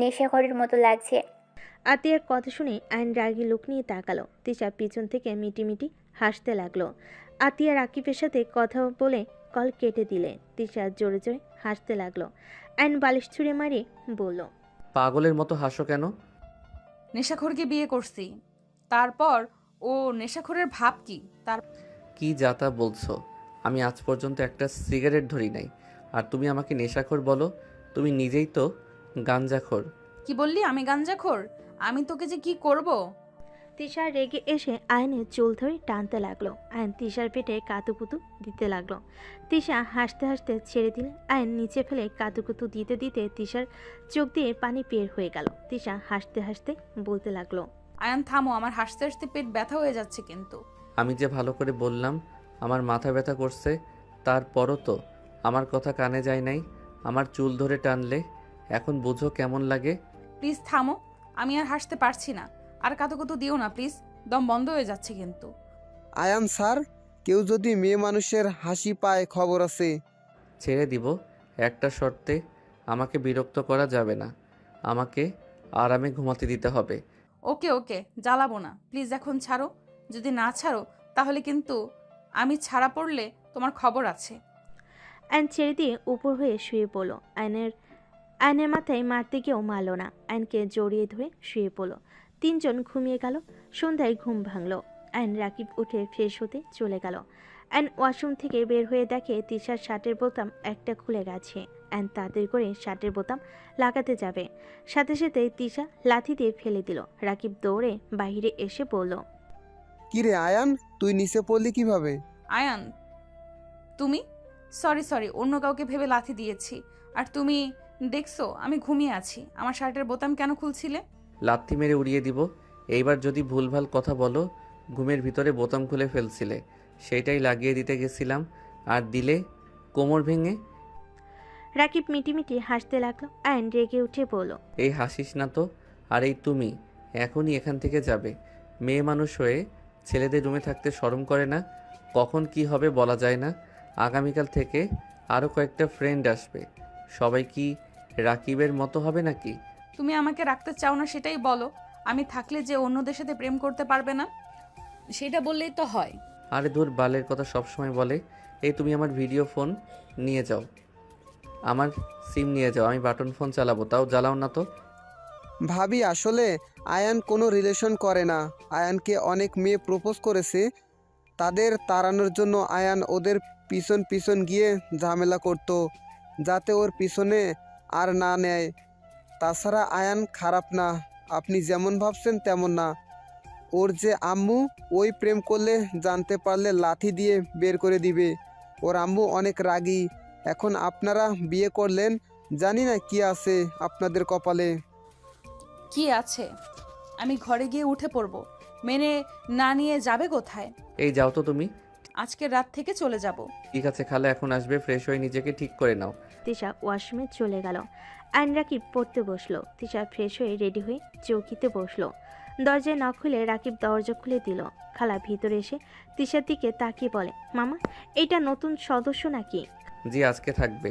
নেশাখরের মতো লাগছে। আতিয়ার কথা শুনে আয়ন রাগী লোক নিয়ে তাকালো। তিশা পিছন থেকে মিটি মিটি হাসতে লাগলো। আতিয়া রাকিবের সাথে কথা বলে কল কেটে দিলে। তিশা জোরে জোরে হাসতে লাগলো। আয়ন বালিশ ছুঁড়ে মারিয়ে বলল, পাগলের মতো হাসো কেন? নেশাখোরকে বিয়ে করছি, তারপর ও নেশাখোরের ভাব কি তার? কি যাতা বলছো? আমি আজ পর্যন্ত একটা সিগারেট ধরি নাই, আর তুমি আমাকে নেশাখোর বলো? তুমি নিজেই তো গাঞ্জাখোর। কি বললি আমি গাঞ্জাখোর? আমি তোকে যে কি করব? তিশা রেগে এসে আয়নের চুল ধরে টানতে লাগলো। আয়ন তিশার পেটে কাতুকুতু দিতে লাগলো। তিশা হাসতে হাসতে ছেড়ে দিলে। আয়ন নিচে ফেলে কাতুকুতু দিতে দিতে তিশার চোখ দিয়ে পানি বের হয়ে গেল। তিশা হাসতে হাসতে বলতে লাগলো, আয়ান থামো, আমার হাসতে হাসতে পেট ব্যথা হয়ে যাচ্ছে কিন্তু। আমি যে ভালো করে বললাম আমার মাথা ব্যথা করছে, তারপরও তো আমার কথা কানে যায় নাই। আমার চুল ধরে টানলে, এখন বুঝো কেমন লাগে। প্লিজ থামো, আমি আর হাসতে পারছি না। আর কাতুকুতু দিও না প্লিজ, দম বন্ধ হয়ে যাচ্ছে কিন্তু। আয়ান স্যার, কেউ যদি মেয়ে মানুষের হাসি পায় খবর আছে। ছেড়ে দিব একটা শর্তে, আমাকে বিরক্ত করা যাবে না, আমাকে আরামে ঘুমাতে দিতে হবে। ওকে ওকে, জ্বালাবো না, প্লিজ এখন ছাড়ো। যদি না ছাড়ো তাহলে কিন্তু আমি ছাড়া পড়লে তোমার খবর আছে। আয়ন ছেড়ে দিয়ে উপর হয়ে শুয়ে পড়ল। আয়নের মাথায় মারতে গিয়েও মারল না। আয়নকে জড়িয়ে ধরে শুয়ে পড়ল। তিনজন ঘুমিয়ে গেল। সন্ধ্যায় ঘুম ভাঙল। আয়ন রাকিব উঠে ফ্রেশ হতে চলে গেল। আয়ন ওয়াশরুম থেকে বের হয়ে দেখে তিশার শার্টের বোতাম একটা খুলে গেছে। আয়ন তাড়াতাড়ি করে শার্টের বোতাম লাগাতে যাবে, সাথে সাথে তিশা লাথি দিয়ে ফেলে দিল। রাকিব দৌড়ে বাইরে এসে বলল, কিরে আয়ান, তুই নিচে পড়লি কিভাবে? আয়ান তুমি? সরি সরি, অন্য কাউকে ভেবে লাথি দিয়েছি। আর তুমি দেখছো আমি ঘুমিয়ে আছি, আমার শার্টের বোতাম কেন খুলছিলে? লাথি মেরে উড়িয়ে দিব। এইবার যদি ভুলভাল কথা বলো, ঘুমের ভিতরে বোতাম খুলে ফেলছিলে, সেইটাই লাগিয়ে দিতে গেছিলাম, আর দিলে কোমর ভেঙে। রাকিব মিটিমিটি হাসতে লাগলো। আয়ন রেগে উঠে বলল, এই হাসিস না তো। আর এই তুমি এখনই এখান থেকে যাবে। মেয়ে মানুষ হয়ে ছেলেদের রুমে থাকতে শরম করে না? কখন কি হবে বলা যায় না। আগামীকাল থেকে আরও কয়েকটা ফ্রেন্ড আসবে, সবাই কি রাকিবের মতো হবে নাকি? তুমি আমাকে রাখতে চাও না সেটাই বলো। আমি থাকলে যে অন্যদের সাথে প্রেম করতে পারবে না, সেটা বললেই তো হয়। আরে দূর, বালের কথা সবসময় বলে। এই তুমি আমার ভিডিও ফোন নিয়ে যাও, আমার সিম নিয়ে যাও, আমি বাটন ফোন চালাবো, তাও জ্বালাও না তো। ভাবি আসলে আয়ান কোনো রিলেশন করে না। আয়ানকে অনেক মেয়ে প্রপোজ করেছে, তাদের তাড়ানোর জন্য আয়ান ওদের পিছন পিছন গিয়ে ঝামেলা করতো, যাতে ওর পিছনে আর না নেয়। তাছাড়া আয়ান খারাপ না, আপনি যেমন ভাবছেন তেমন না। ওর যে আম্মু, ওই প্রেম করলে জানতে পারলে লাথি দিয়ে বের করে দিবে। ওর আম্মু অনেক রাগী। এখন আপনারা বিয়ে করলেন, জানি না কি আছে আপনাদের কপালে। কি আছে? আমি ঘরে গিয়ে উঠে পড়বো। মেনে না নিয়ে যাবে কোথায়? এই যাও তো তুমি। আজকের রাত থেকে চলে যাব। ঠিক আছে, খালা এখন আসবে, ফ্রেশ হয়ে নিজেকে ঠিক করে নাও। তিশা ওয়াশরুমে চলে গেল। আয়ন রাকিব পড়তে বসলো। তিশা ফ্রেশ হয়ে রেডি হয়ে চৌকিতে বসলো। দরজায় না খুলে রাকিব দরজা খুলে দিল। খালা ভিতরে এসে তিশার দিকে তাকিয়ে বলে, মামা, এইটা নতুন সদস্য নাকি? জি, আজকে থাকবে।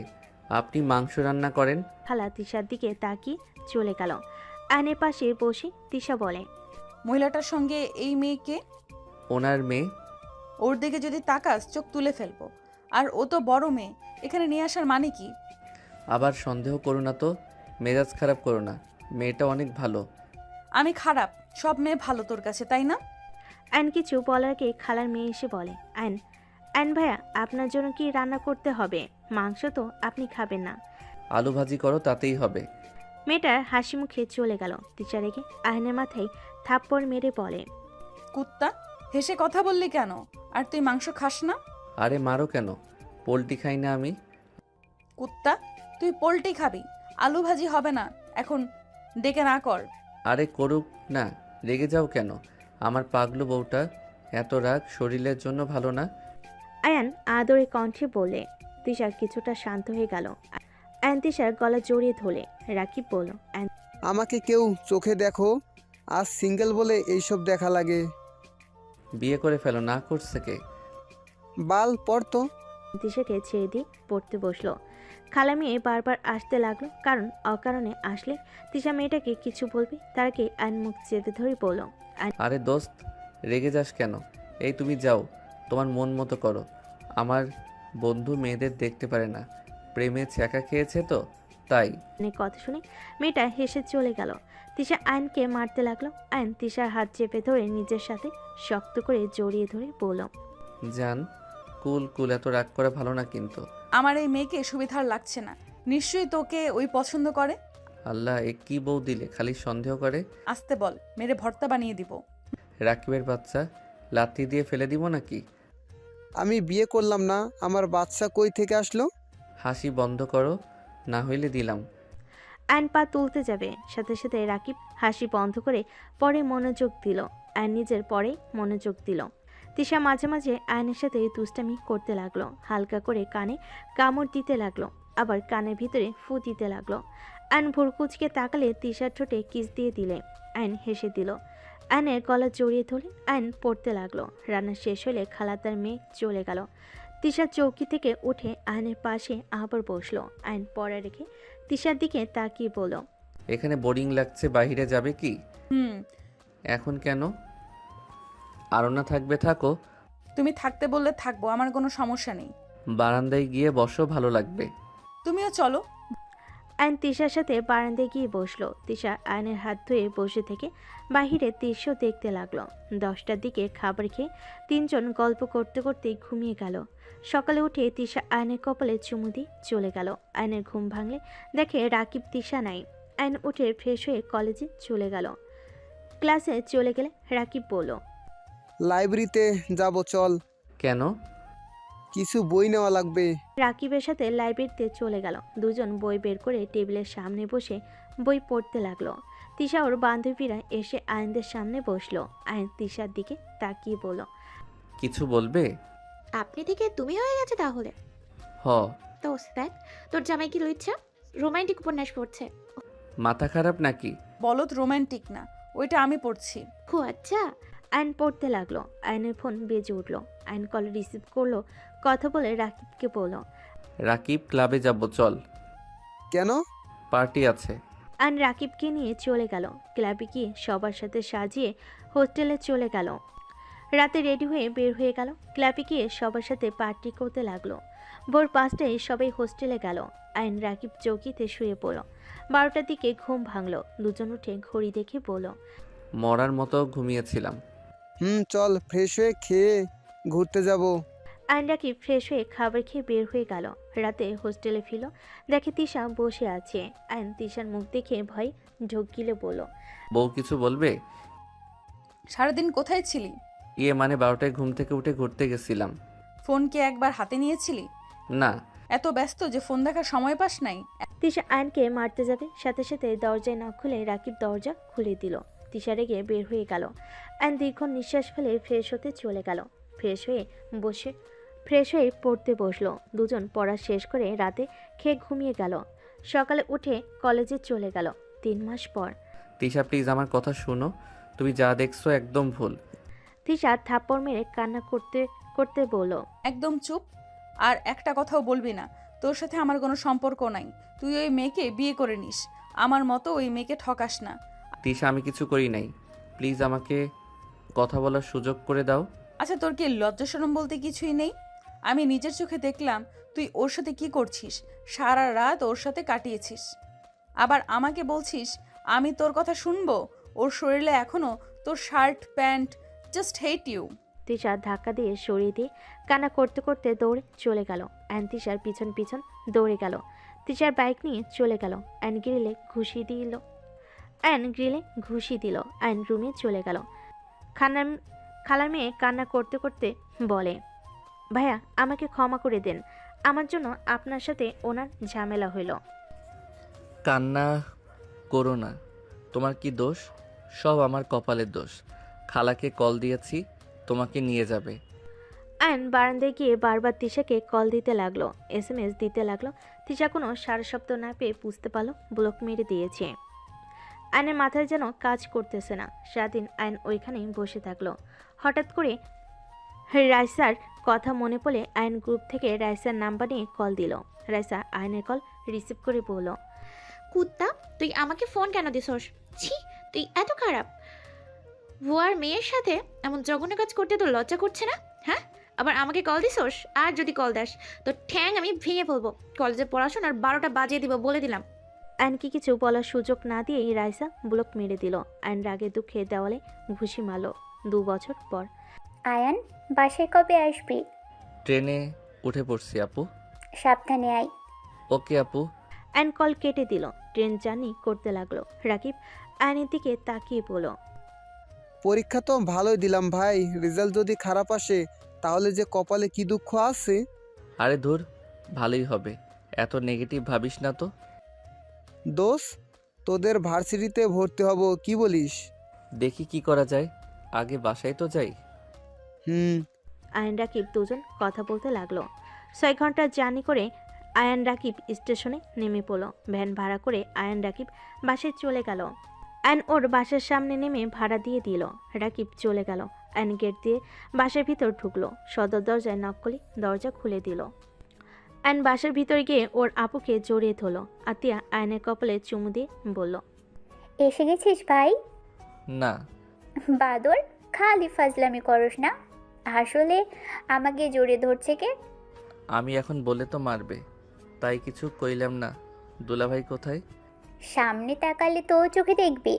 আপনি মাংস রান্না করেন? খালা তিশার দিকে তাকিয়ে চলে গেল। আয়নের পাশে বসে তিশা বলে, মহিলাটার সঙ্গে এই মেয়েকে, ওনার মেয়ে। ওর দিকে যদি তাকাস চোখ তুলে ফেলবো। আর ও তো বড় মেয়ে, এখানে নিয়ে আসার মানে কি? আবার সন্দেহ করো না তো, মেজাজ খারাপ করো না, মেয়েটা অনেক ভালো। আমি খারাপ? সব মেয়ে ভালো তোর কাছে, তাই না? আয়ন কিছু বলার আগে খালার মেয়ে এসে বলে, আয়ন আয়ন ভাইয়া, আপনার জন্য কি রান্না করতে হবে? মাংস তো আপনি খাবেন না। আলু ভাজি করো, তাতেই হবে। মেয়েটার হাসি মুখে চলে গেল। তিশা রেগে আয়নের মাথায় থাপ্পড় মেরে বলে, কুত্তা, হেসে কথা বললি কেন? আর তুই মাংস খাস না? আরে মারো কেন, পোলট্রি খাই না আমি। কুত্তা, তুই পোলট্রি খাবি, আলু ভাজি হবে না। এখন ডেকে না কর। আরে করুক না, রেগে যাও কেন? আমার পাগলু বউটা, এত রাগ শরীরের জন্য ভালো না। আয়ান আদরে কণ্ঠে বলে। তিশা কিছুটা শান্ত হয়ে গেল। আয়ন তিশার গলা জড়িয়ে ধরে। রাকিব বলল, আয়ন আমাকে কেউ চোখে দেখো, আজ সিঙ্গেল বলে এইসব দেখা লাগে। বিয়ে করে ফেলো, না করছে কে? বাল পড়তো। তিশাকে ছেড়ে দিয়ে পড়তে বসলো। খালা মেয়ে বারবার আসতে লাগলো, কারণ অকারণে আসলে তিশা মেয়েটাকে কিছু বলবে, তার আগে আয়ন মুখ চেপে ধরে বলল, আরে দোস্ত, রেগে যাস কেন? এই তুমি যাও, তোমার মন মতো করো। আমার বন্ধু মেয়েদের দেখতে পারে না, প্রেমে ছ্যাঁকা খেয়েছে তো তাই। আয়নের কথা শুনে মেয়েটা হেসে চলে গেল। তিশা আয়নকে মারতে লাগলো। আয়ন তিশার হাত চেপে ধরে নিজের সাথে শক্ত করে জড়িয়ে ধরে বলল, জান, কুল কুল, এত রাগ করা ভালো না কিন্তু। আমার এই মেয়েকে সুবিধার লাগছে না। নিশ্চয়ই তোকে ওই পছন্দ করে। আল্লাহ, এ কি বউ দিলে, খালি সন্দেহ করে। আসতে বল, মেরে ভর্তা বানিয়ে দিব। রাকিবের বাচ্চা, লাথি দিয়ে ফেলে দিব নাকি? আমি বিয়ে করলাম না, আমার বাচ্চা কই থেকে আসলো? হাসি বন্ধ করো, না হইলে দিলাম। আয়ন পা তুলতে যাবে, সাথে সাথে রাকিব হাসি বন্ধ করে পরে মনোযোগ দিল। আয়ন নিজের পরে মনোযোগ দিল। তিশা মাঝে মাঝে আয়নের সাথে দুষ্টামি করতে লাগলো। হালকা করে কানে কামড় দিতে লাগলো, আবার কানের ভিতরে ফু দিতে লাগলো। আয়ন ভুরকুচকে তাকালে তিশার ঠোঁটে কিস দিয়ে দিলে আয়ন হেসে দিল। আয়নের গলা জড়িয়ে ধরে আয়ন পড়তে লাগলো। রান্না শেষ হলে খালাতার মেয়ে চলে গেল। তিশা চৌকি থেকে উঠে আয়নের পাশে আবার বসলো। আয়ন পড়া রেখে তিশার দিকে তাকিয়ে বলল, এখানে বোরিং লাগছে, বাইরে যাবে কি? হুম। এখন কেন? আরও না থাকবে থাকো। তুমি থাকতে বললে থাকবো, আমার কোনো সমস্যা নেই। বারান্দায় গিয়ে বসো, ভালো লাগবে। তুমিও চলো। আয়ন তিশার সাথে বারান্দায় গিয়ে বসলো। তিশা আয়নের হাত ধুয়ে বসে থেকে বাহিরে দৃশ্য দেখতে লাগলো। 10টার দিকে খাবার খেয়ে তিনজন গল্প করতে করতেই ঘুমিয়ে গেল। সকালে উঠে তিশা আয়নের কপালে চুমু দিয়ে চলে গেল। আয়নের ঘুম ভাঙলে দেখে রাকিব তিশা নাই। আয়ন উঠে ফ্রেশ হয়ে কলেজে চলে গেল। ক্লাসে চলে গেলে রাকিব বলল, লাইব্রেরিতে যাব, চল। কেন? কিছু বই নেওয়া লাগবে। রাকিবের সাথে লাইব্রেরিতে চলে গেল। দুজন বই বের করে টেবিলের সামনে বসে বই পড়তে লাগলো। তিশা ওর বান্ধবীরা এসে আয়নদের সামনে বসলো। আয়ন তিশার দিকে তাকিয়ে বলল, কিছু বলবে? আপনি থেকে তুমি হয়ে গেছে তাহলে। হ। দোস্ত দেখ, তোর জামাই কি লইছে, রোমান্টিক উপন্যাস পড়ছে। মাথা খারাপ নাকি? বলত রোমান্টিক না, ওইটা আমি পড়ছি। ও আচ্ছা। আয়ন পড়তে লাগলো। আয়নের ফোন বেজে উঠলো। আয়ন কল রিসিভ করলো। কথা বলে রাকিবকে বলল, রাকিব, ক্লাবে যাব, চল। কেন? পার্টি আছে। আয়ন রাকিবকে নিয়ে চলে গেল। ক্লাবে গিয়ে সবার সাথে সাজিয়ে হোস্টেলে চলে গেল। রাতে রেডি হয়ে বের হয়ে গেল। ক্লাবে গিয়ে সবার সাথে পার্টি করতে লাগলো। ভোর 5টায় সবাই হোস্টেলে গেল। আয়ন রাকিব চৌকিতে শুয়ে পড়ল। 12টার দিকে ঘুম ভাঙলো। দুজন উঠে ঘড়ি দেখে বলল, মরার মতো ঘুমিয়েছিলাম। চল, ফ্রেশ হয়ে খেয়ে ঘুরতে যাব। আয়ন রাকিব ফ্রেশ হয়ে খাবার খেয়ে বের হয়ে গেল। রাতে হোস্টেলে ফিরল, দেখে তিশা বসে আছে। আয়ন তিশার মুখ দেখে ভয় ঢোক গিলে বলল, বউ কিছু বলবে? সারাদিন কোথায় ছিলি? ইয়ে মানে 12টায় ঘুম থেকে উঠে ঘুরতে গেছিলাম। ফোন কি একবার হাতে নিয়েছিলি? না। এত ব্যস্ত যে ফোন দেখার সময় পাস নাই? তিশা আয়নকে মারতে যাবে, সাথে সাথে দরজায় না খুলে রাকিব দরজা খুলে দিল। তিশা রেগে বের হয়ে গেল। আয়ন দীর্ঘ নিঃশ্বাস ফেলে ফ্রেশ হতে চলে গেল। ফ্রেশ হয়ে পড়তে বসলো। দুজন পড়া শেষ করে রাতে খেয়ে ঘুমিয়ে গেল। সকালে উঠে কলেজে চলে গেল। 3 মাস পর। তিশা প্লিজ আমার কথা শোনো, তুমি যা দেখছো একদম ভুল। তিশা থাপ্পড় মেরে কান্না করতে করতে বলল, একদম চুপ, আর একটা কথাও বলবি না। তোর সাথে আমার কোনো সম্পর্ক নাই। তুই ওই মেয়েকে বিয়ে করে নিস, আমার মতো ওই মেয়েকে ঠকাস না। তিশা, আমি কিছু করি নাই, প্লিজ আমাকে কথা বলার সুযোগ করে দাও। আচ্ছা, তোর কি লজ্জা শরম বলতে কিছুই নেই? আমি নিজের চোখে দেখলাম তুই ওর সাথে কি করছিস, সারা রাত ওর সাথে কাটিয়েছিস। আবার আমাকে বলছিস আমি তোর কথা শুনবো? ওর শরীরে এখনো তোর shirt pant, just hate you. Tisha ধাক্কা দিয়ে সরিয়ে দিয়ে কান্না করতে করতে দৌড়ে চলে গেল। অ্যান তিশার পিছন পিছন দৌড়ে গেল। তিশার বাইক নিয়ে চলে গেল। অ্যান গ্রিলে ঘুষি দিল। অ্যান রুমে চলে গেল। খালার মেয়ে কান্না করতে করতে বলে, ভাইয়া আমাকে ক্ষমা করে দেন, আমার জন্য আপনার সাথে ওনার ঝামেলা হইল। কান্না করো না, তোমার কি দোষ? সব আমার কপালের দোষ। খালাকে কল দিয়েছি, তোমাকে নিয়ে যাবে। আয়ন বারান্দায় গিয়ে বারবার তিশাকে কল দিতে লাগলো, SMS দিতে লাগলো। তিশা কোনো সারা শব্দ না পেয়ে বুঝতে পারলো ব্লক মেরে দিয়েছে। আয়নের মাথায় যেন কাজ করতেছে না। সারাদিন আয়ন ওইখানেই বসে থাকলো। হঠাৎ করে রাইসার কথা মনে পড়ে আয়ন গ্রুপ থেকে রাইসার নাম্বার নিয়ে কল দিল। রাইসা আয়নের কল রিসিভ করে বলল, কুত্তা, তুই আমাকে ফোন কেন দিছস? ছি, তুই এত খারাপ। ভুয়ার মেয়ের সাথে এমন জঘন্য কাজ করতে তোর লজ্জা করছে না? হ্যাঁ, আবার আমাকে কল দিছোস? আর যদি কল দাস তো ঠ্যাং আমি ভেঙে ফেলবো। কলেজে পড়াশোনার 12টা বাজিয়ে দিব বলে দিলাম। আয়নকে কিছু বলার সুযোগ না দিয়েই রাইসা ব্লক মেরে দিল। আয়ন রাগে দুঃখে দেওয়ালে ঘুষি মারল। 2 বছর পর আয়ান, বাসায় কবে আসবি? ট্রেনে উঠে পড়ছি আপু। সাবধানে আয়। ওকে আপু। আয়ন কল কেটে দিল। ট্রেন জার্নি করতে লাগলো। রাকিব আয়নের দিকে তাকিয়ে বলল, পরীক্ষা তো ভালোই দিলাম ভাই, রেজাল্ট যদি খারাপ আসে তাহলে যে কপালে কি দুঃখ আছে। আরে ধুর, ভালোই হবে, এত নেগেটিভ ভাবিস না তো। দোষ, তোদের ভার্সিটিতে ভর্তি হব, কি বলিস? দেখি কি করা যায়, আগে বাসায় তো যাই। হুম। আয়ন রাকিব দুজন কথা বলতে লাগলো। 6 ঘন্টা জার্নি করে আয়ন রাকিব স্টেশনে নেমে পড়ল। ভ্যান ভাড়া করে আয়ন রাকিব বাসায় চলে গেল। আয়ন ওর বাসার সামনে নেমে ভাড়া দিয়ে দিল। রাকিব চলে গেল। আয়ন গেট দিয়ে বাসার ভিতর ঢুকলো। সদর দরজায় নক করলে দরজা খুলে দিল। আয়ন বাসার ভিতরে গিয়ে ওর আপুকে জড়িয়ে ধরল। আতিয়া আয়নের কপালে চুমু দিয়ে বলল, এসে গেছিস ভাই? না। বাদর, খালি ফাজলামি করস না। আসলে আমাকে জড়িয়ে ধরছে কে? আমি এখন বলে তো মারবে, তাই কিছু কইলাম না। দুলাভাই কোথায়? সামনে তাকালে তো চোখে দেখবি।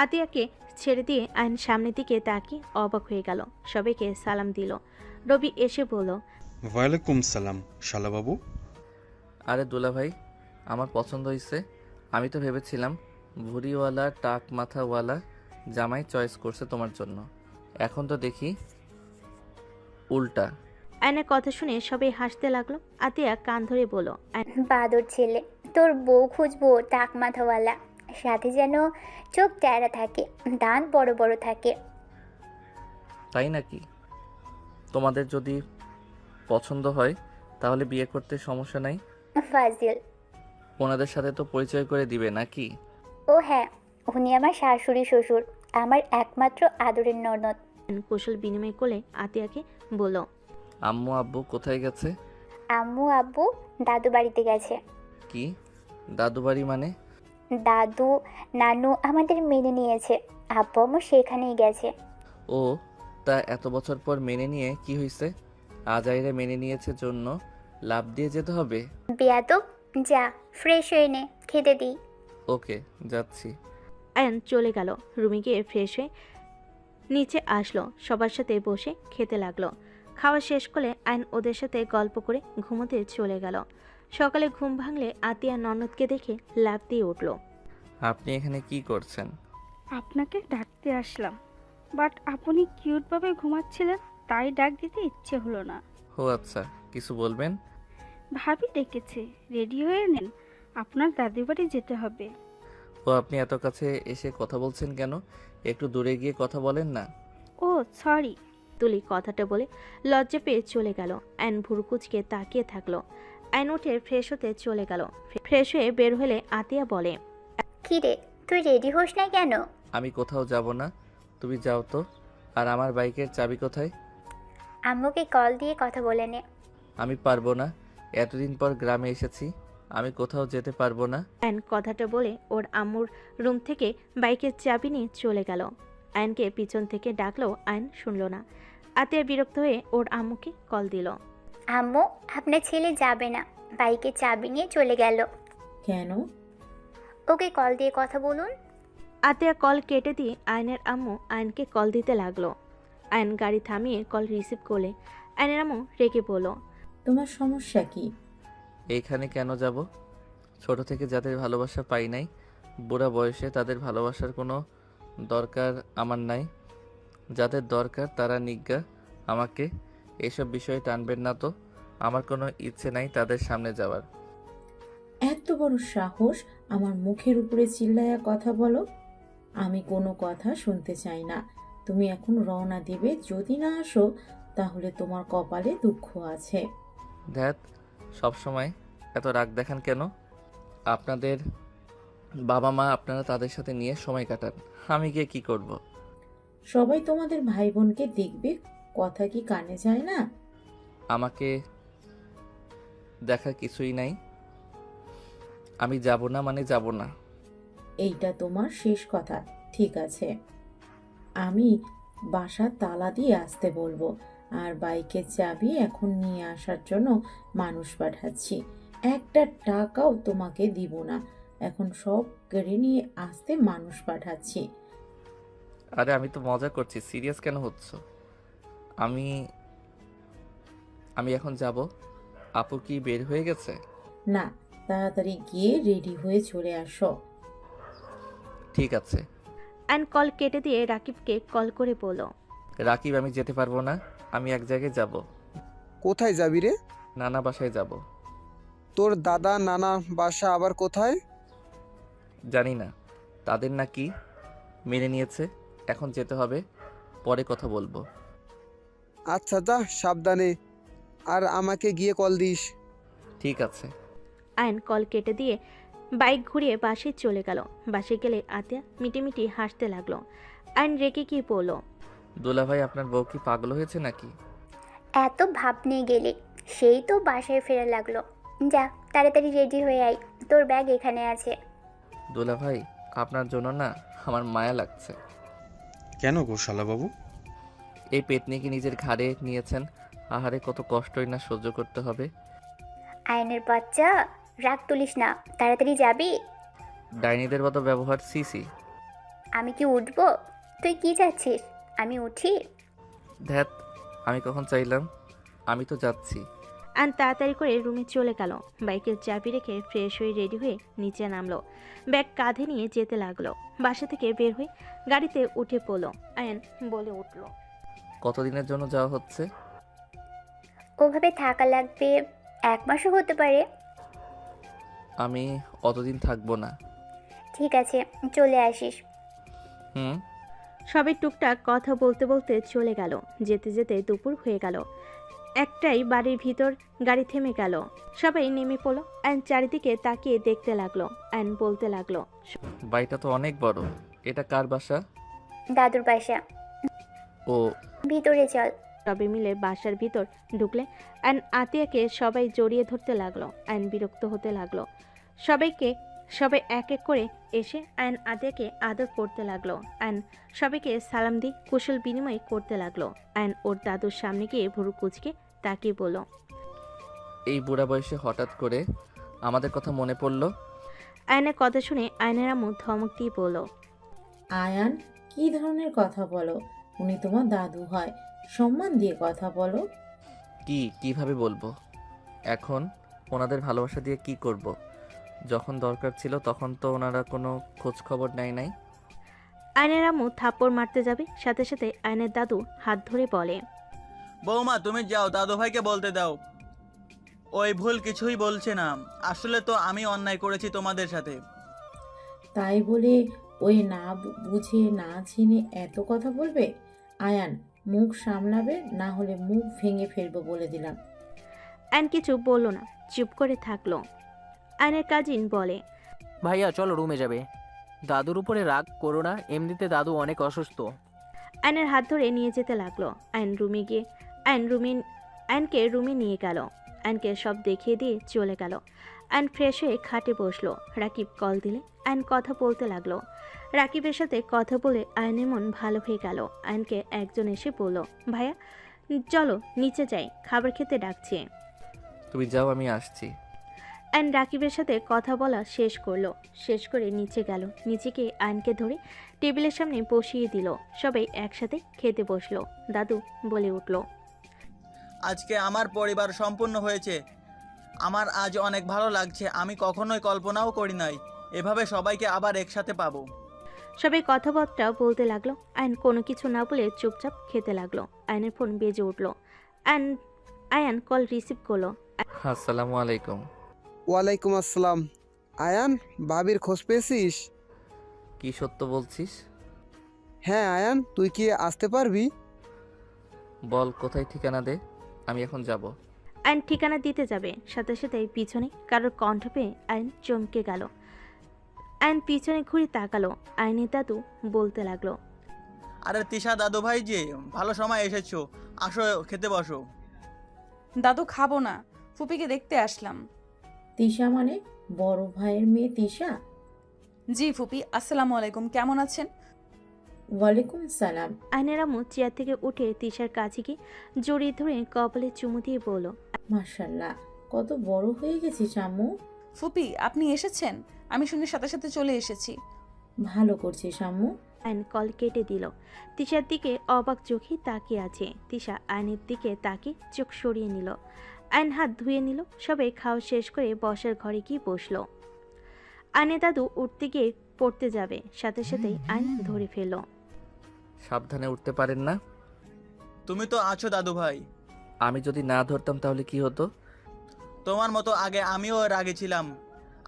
আতিয়াকে ছেড়ে দিয়ে আয়ন সামনের দিকে তাকিয়ে অবাক হয়ে গেল। সবাইকে সালাম দিল। রবি এসে বলল, ওয়ালাইকুম সালাম শালাবাবু। আরে দুলাভাই, আমার পছন্দ হয়েছে। আমি তো ভেবেছিলাম ভুড়িওয়ালা টাক মাথাওয়ালা জামাই চয়েস করছে তোমার জন্য, এখন তো দেখি উল্টা। আয়নের কথা শুনে সবাই হাসতে লাগলো। আতিয়া কান ধরে বলল, বাদর ছেলে, তোর বউ খুঁজবো টাক মাথাওয়ালা, সাথে যেন চোখ ট্যারা থাকে, দাঁত বড় বড় থাকে। তাই নাকি? তোমাদের যদি পছন্দ হয় তাহলে বিয়ে করতে সমস্যা নাই। ফাজিল। ওনাদের সাথে তো পরিচয় করে দিবে নাকি? ও হ্যাঁ, উনি আমার শাশুড়ি শ্বশুর, আমার একমাত্র আদরের ননদ। আয়ন কুশল বিনিময় করলে আতিয়াকে বলল, আম্মু আব্বু কোথায় গেছে? আম্মু আব্বু দাদু বাড়িতে গেছে। কি দাদু বাড়ি মানে? দাদু নানু আমাদের মেনে নিয়েছে, আব্বু আম্মু সেখানেই গেছে। ও, তা এত বছর পর মেনে নিয়ে কি হয়েছে? আজাইরে মেনে নিয়েছে জন্য লাভ দিয়ে যেতে হবে? বেয়াদব, যা ফ্রেশ হয়ে নে, খেতে দিই। ওকে, যাচ্ছি। আয়ন চলে গেল। রুমে গিয়ে ফ্রেশ হয়ে নিচে আসলো। সবার সাথে বসে খেতে লাগলো। খাওয়া শেষ করে আয়ন ওদের সাথে গল্প করে ঘুমোতে চলে গেল। সকালে ঘুম ভাঙলে আতিয়া ননদকে দেখে লাফ দিয়ে উঠল। আপনি এখানে কি করছেন? আপনাকে ডাকতে আসলাম, বাট আপনি কিউটভাবে ঘুমাচ্ছিলেন, তাই ডাক দিতে ইচ্ছে হলো না। ও আচ্ছা, কিছু বলবেন? ভাবি ডেকেছে, রেডি হয়ে নেন, আপনার দাদির বাড়ি যেতে হবে। ও, আপনি এত কাছে এসে কথা বলছেন কেন? একটু দূরে গিয়ে কথা বলেন না। ও সরি। তুলি কথাটা বলে লজ্জা পেয়ে চলে গেল। আয়ন ভুরুকুচকে তাকিয়ে থাকলো। আয়ন উঠে ফ্রেশ হতে চলে গেল। ফ্রেশ হয়ে বের হলে আতিয়া বলে, কি রে, তুই রেডি হোস না কেন? আমি কোথাও যাব না, তুমি যাও তো। আর আমার বাইকের চাবি কোথায়? আম্মুকে কল দিয়ে কথা বলে নে। আমি পারবো না, এতদিন পর গ্রামে এসেছি, আমি কোথাও যেতে পারবো না। আয়ন কথাটা বলে ওর আম্মুর রুম থেকে বাইকের চাবি নিয়ে চলে গেল। আয়নকে পিছন থেকে ডাকলেও আয়ন শুনল না। আতিয়া বিরক্ত হয়ে ওর আম্মুকে কল দিল। আম্মু, আপনার ছেলে যাবে না, বাইকে চাবি নিয়ে চলে গেল। কেন? ওকে কল দিয়ে কথা বলুন। আতিয়া কল কেটে দিয়ে আয়নের আম্মু আয়নকে কল দিতে লাগলো। আয়ন গাড়ি থামিয়ে কল রিসিভ করলে আয়নের আম্মু রেগে বলল, তোমার সমস্যা কি? এইখানে কেন যাব? ছোট থেকে যাদের ভালোবাসা পাই নাই, বুড়া বয়সে তাদের ভালোবাসার কোনো দরকার আমার নাই। যাদের দরকার তারা নিজ্ঞা, আমাকে এসব বিষয়ে টানবেন না তো। আমার কোনো ইচ্ছে নাই তাদের সামনে যাওয়ার। এত বড় সাহস আমার মুখের উপরে চিল্লায়া কথা বলো? আমি কোনো কথা শুনতে চাই না। তুমি এখন রওনা দিবে, যদি না আসো তাহলে তোমার কপালে দুঃখ আছে। ধ্যাত, সবসময় এত রাগ দেখান কেন? আপনাদের বাবা মা, আপনারা তাদের সাথে নিয়ে সময় কাটান, আমি গিয়ে কি করব? সবাই তোমাদের ভাই বোনকে দেখবে, কথা কি কানে যায় না? আমাকে দেখার কিছুই নাই, আমি যাব না মানে যাব না। এইটা তোমার শেষ কথা, ঠিক আছে? আমি বাসার তালা দিয়ে আসতে বলবো, আর বাইকের চাবি এখন নিয়ে আসার জন্য মানুষ পাঠাচ্ছি। একটা টাকাও তোমাকে দিব না, এখন সব কেড়ে নিয়ে আসতে মানুষ পাঠাচ্ছি। আরে আমি তো মজা করছি, সিরিয়াস কেন হচ্ছ? আমি আমি এখন যাব। আপু কি বের হয়ে গেছে? না, তাড়াতাড়ি গিয়ে রেডি হয়ে চলে আসো। ঠিক আছে। অ্যান্ড কল কেটে দিয়ে রাকিবকে কল করে বলল, রাকিব, আমি যেতে পারবো না, আমি এক জায়গায় যাব। কোথায় যাবি রে? নানা বাসায় যাব। তোর দাদা নানা বাসা আবার কোথায়? জানি না, তাদের নাকি মেনে নিয়েছে, এখন যেতে হবে, পরে কথা বলবো। আচ্ছা যা, সাবধানে, আর আমাকে গিয়ে কল দিস। ঠিক আছে। আয়ন কল কেটে দিয়ে বাইক ঘুরিয়ে বাসে চলে গেল। বাসে গেলে আতিয়া মিটিমিটি হাসতে লাগলো। আয়ন রেগে গিয়ে বলল, দুলাভাই, আপনার বউ কি পাগল হয়েছে নাকি? এত ভাব নিয়ে গেলি, সেই তো বাসায় ফেরা লাগলো। যা তাড়াতাড়ি রেডি হয়ে আয়, তোর ব্যাগ এখানে আছে। দুলাভাই, আপনার জন্য না আমার মায়া লাগছে। কেন গো শালাবাবু? এই পেট নিয়ে কি নিজের ঘাড়ে নিয়েছেন? আহারে, কত কষ্টই না সহ্য করতে হবে। আয়নের বাচ্চা, রাগ তুলিস না, তাড়াতাড়ি যাবি। ডাইনিদের মতো ব্যবহার, সিসি। আমি কি উঠবো? তুই কি চাচ্ছিস আমি উঠি? ধ্যাত, আমি কখন চাইলাম? আমি তো যাচ্ছি। আয়ন তাড়াতাড়ি করে রুমে চলে গেল। বাইকের চাবি রেখে ফ্রেশ হয়ে রেডি হয়ে নিচে নামলো। ব্যাগ কাঁধে নিয়ে যেতে লাগলো। বাসা থেকে বের হয়ে গাড়িতে উঠে পড়লো। আয়ন বলে উঠল, কতদিনের জন্য যাওয়া হচ্ছে? ওভাবে থাকা লাগবে, 1 মাসও হতে পারে। আমি অতদিন থাকবো না। ঠিক আছে, চলে আসিস। হুম। সবাই টুকটাক কথা বলতে বলতে চলে গেল। যেতে যেতে দুপুর হয়ে গেল। একটাই বাড়ির ভিতর গাড়ি থেমে গেল। সবাই নেমে পড়লো। আয়ন চারিদিকে তাকিয়ে দেখতে লাগলো। আয়ন বলতে লাগলো, বাড়িটা তো অনেক বড়। এটা কার বাসা? দাদুর বাসা। ও, ভিতরে চল। সবাই মিলে বাসার ভিতর ঢুকলে আয়ন আতিয়াকে সবাই জড়িয়ে ধরতে লাগলো। আয়ন বিরক্ত হতে লাগলো। সবাই এক এক করে এসে আয়ন আতিয়াকে আদর করতে লাগলো। আয়ন সবাইকে সালাম দিয়ে কুশল বিনিময় করতে লাগলো। আয়ন ওর দাদুর সামনে গিয়ে ভুরু কুচকে তাকিয়ে বলল, এই বুড়া বয়সে হঠাৎ করে আমাদের কথা মনে পড়লো? আয়নের কথা শুনে আয়নের আম্মু ধমক দিয়ে বলল, আয়ান, কি ধরনের কথা বলো? উনি তোমার দাদু হয়, সম্মান দিয়ে কথা বলো। কিভাবে বলবো? এখন ওনাদের ভালোবাসা দিয়ে কি করব? যখন দরকার ছিল তখন তো ওনারা কোনো খোঁজ খবর নেয় নাই। আয়নের আম্মু থাপ্পড় মারতে যাবে, সাথে সাথে আয়নের দাদু হাত ধরে বলে, বৌমা তুমি যাও, দাদু ভাইকে বলতে দাও, ওই ভুল কিছুই বলছে না। আসলে তো আমি অন্যায় করেছি তোমাদের সাথে। তাই বলে ওই না বুঝে না চিনে এত কথা বলবে? আয়ান, মুখ সামলাবে, না হলে মুখ ভেঙে ফেলবো বলে দিলাম। আয়ন কিছু বলল না, চুপ করে থাকলো। আয়নের কাজিন বলে, ভাইয়া চলো রুমে যাবে, দাদুর উপরে রাগ করো না, এমনিতে দাদু অনেক অসুস্থ। আয়নের হাত ধরে নিয়ে যেতে লাগলো। আয়নকে রুমে নিয়ে গেল। আয়নকে সব দেখিয়ে দিয়ে চলে গেল। আয়ন ফ্রেশ হয়ে খাটে বসলো। রাকিব কল দিলে আয়ন কথা বলতে লাগলো। রাকিবের সাথে কথা বলে আয়নের মন ভালো হয়ে গেল। আয়নকে একজন এসে বলল, ভাইয়া চলো নিচে যাই, খাবার খেতে ডাকছে। তুমি যাও, আমি আসছি। আয়ন রাকিবের সাথে কথা বলা শেষ করলো। শেষ করে নিচে গেল। নিচে গিয়ে আয়নকে ধরে টেবিলের সামনে বসিয়ে দিল। সবাই একসাথে খেতে বসলো। দাদু বলে উঠল, আজকে আমার পরিবার সম্পূর্ণ হয়েছে, আমার আজ অনেক ভালো লাগছে। আমি কখনোই কল্পনাও করি নাই এভাবে সবাইকে আবার একসাথে পাবো। সবাই কথাবার্তা বলতে লাগলো। আয়ন কোনো কিছু না বলে চুপচাপ খেতে লাগলো। আয়নের ফোন বেজে উঠল। আয়ন কল রিসিভ করলো। আসসালামু আলাইকুম। ওয়ালাইকুম আসসালাম। আয়ান, ভাবির খোঁজ পেয়েছিস? কি সত্য বলছিস? হ্যাঁ আয়ান, তুই কি আসতে পারবি? বল, কোথায় ঠিকানা দে, আমি এখন যাব। আয়ন ঠিকানা দিতে যাবে, সাথে সাথে পিছনে কারোর কণ্ঠ পেয়ে আয়ন চমকে গেল। আয়ন পিছনে ঘুরে তাকালো। আয়নের দাদু বলতে লাগলো, আরে তিশা দাদু ভাই যে, ভালো সময় এসেছো, আসো খেতে বসো। দাদু, খাবো না, ফুপিকে দেখতে আসলাম। তিশা মানে বড় ভাইয়ের মেয়ে তিশা? জি ফুপি, আসসালামু আলাইকুম, কেমন আছেন? ওয়ালাইকুম সালাম। আয়নের আম্মু চেয়ার থেকে উঠে তিশার কাছে গিয়ে জড়িয়ে ধরে কপালে চুমু দিয়ে বলল, মাশাল্লাহ, কত বড় হয়ে গেছিস আম্মু। ফুপি আপনি এসেছেন? আমি শুনে সাথে সাথে চলে এসেছি। ভালো করছিস আম্মু। আয়ন কল কেটে দিল। তিশার দিকে অবাক চোখে তাকিয়ে আছে। তিশা আয়নের দিকে তাকিয়ে চোখ সরিয়ে নিল। আয়ন হাত ধুয়ে নিল। সবাই খাওয়া শেষ করে বসার ঘরে গিয়ে বসলো। আয়নের দাদু উঠতে গিয়ে পড়তে যাবে, সাথে সাথেই আয়ন ধরে ফেলল। সাবধানে উঠতে পারেন না? তুমি তো আছো দাদু ভাই। আমি যদি না ধরতাম তাহলে কি হতো? তোমার মতো আগে আমিও রাগে ছিলাম।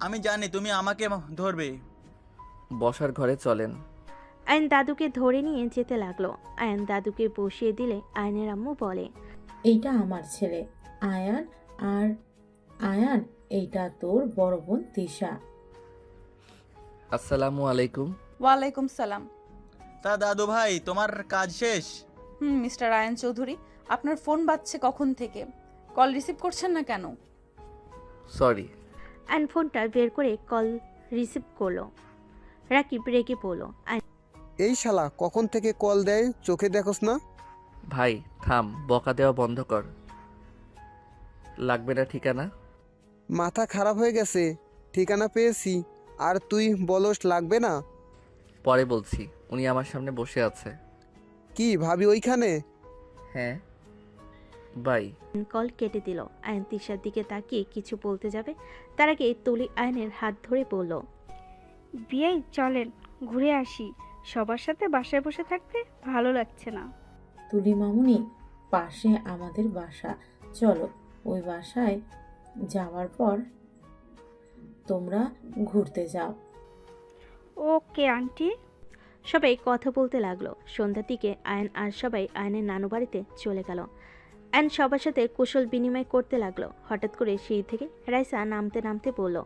আমি জানি তুমি আমাকে ধরবে। বসার ঘরে চলেন। আয়ন দাদুকে ধরে নিয়ে যেতে লাগলো। আয়ন দাদুকে বসিয়ে দিলে আয়নের আম্মু বলে, এইটা আমার ছেলে আয়ান, আর আয়ান এইটা তোর বড় বোন তিশা। আসসালামু আলাইকুম। ওয়ালাইকুম সালাম। তা দাদু ভাই তোমার কাজ শেষ? মিস্টার আয়ন চৌধুরী, আপনার ফোন বাজছে কখন থেকে? কল রিসিভ করছেন না কেন? সরি। আয়ন ফোনটা বের করে কল রিসিভ করলো। রাকিব রেগে পড়ল। এই শালা কখন থেকে কল দেয়, চোখে দেখোস না? ভাই থাম, বকা দেওয়া বন্ধ কর। লাগবে না ঠিকানা? মাথা খারাপ হয়ে গেছে, ঠিকানা পেয়েছি আর তুই বলস লাগবে না? পরে বলছি, উনি আমার সামনে বসে আছে। কি ভাবি ওইখানে? হ্যাঁ বাই। কল কেটে দিল। আয়ন তিশার দিকে তাকিয়ে কিছু বলতে যাবে, তার আগে তুলি আয়নের হাত ধরে বলল, বিয়াই চলেন ঘুরে আসি, সবার সাথে বাসায় বসে থাকতে ভালো লাগছে না। তুলি মামুনি, পাশে আমাদের বাসা, চলো ওই বাসায় যাওয়ার পর তোমরা ঘুরতে যাও। Okay aunty. সবাই কথা বলতে লাগলো। সন্ধ্যার দিকে আয়ন আর সবাই আয়নের নানু বাড়িতে চলে গেল। আয়ন সবার সাথে কুশল বিনিময় করতে লাগলো। হঠাৎ করে সিঁড়ি থেকে রাইসা নামতে নামতে বলল,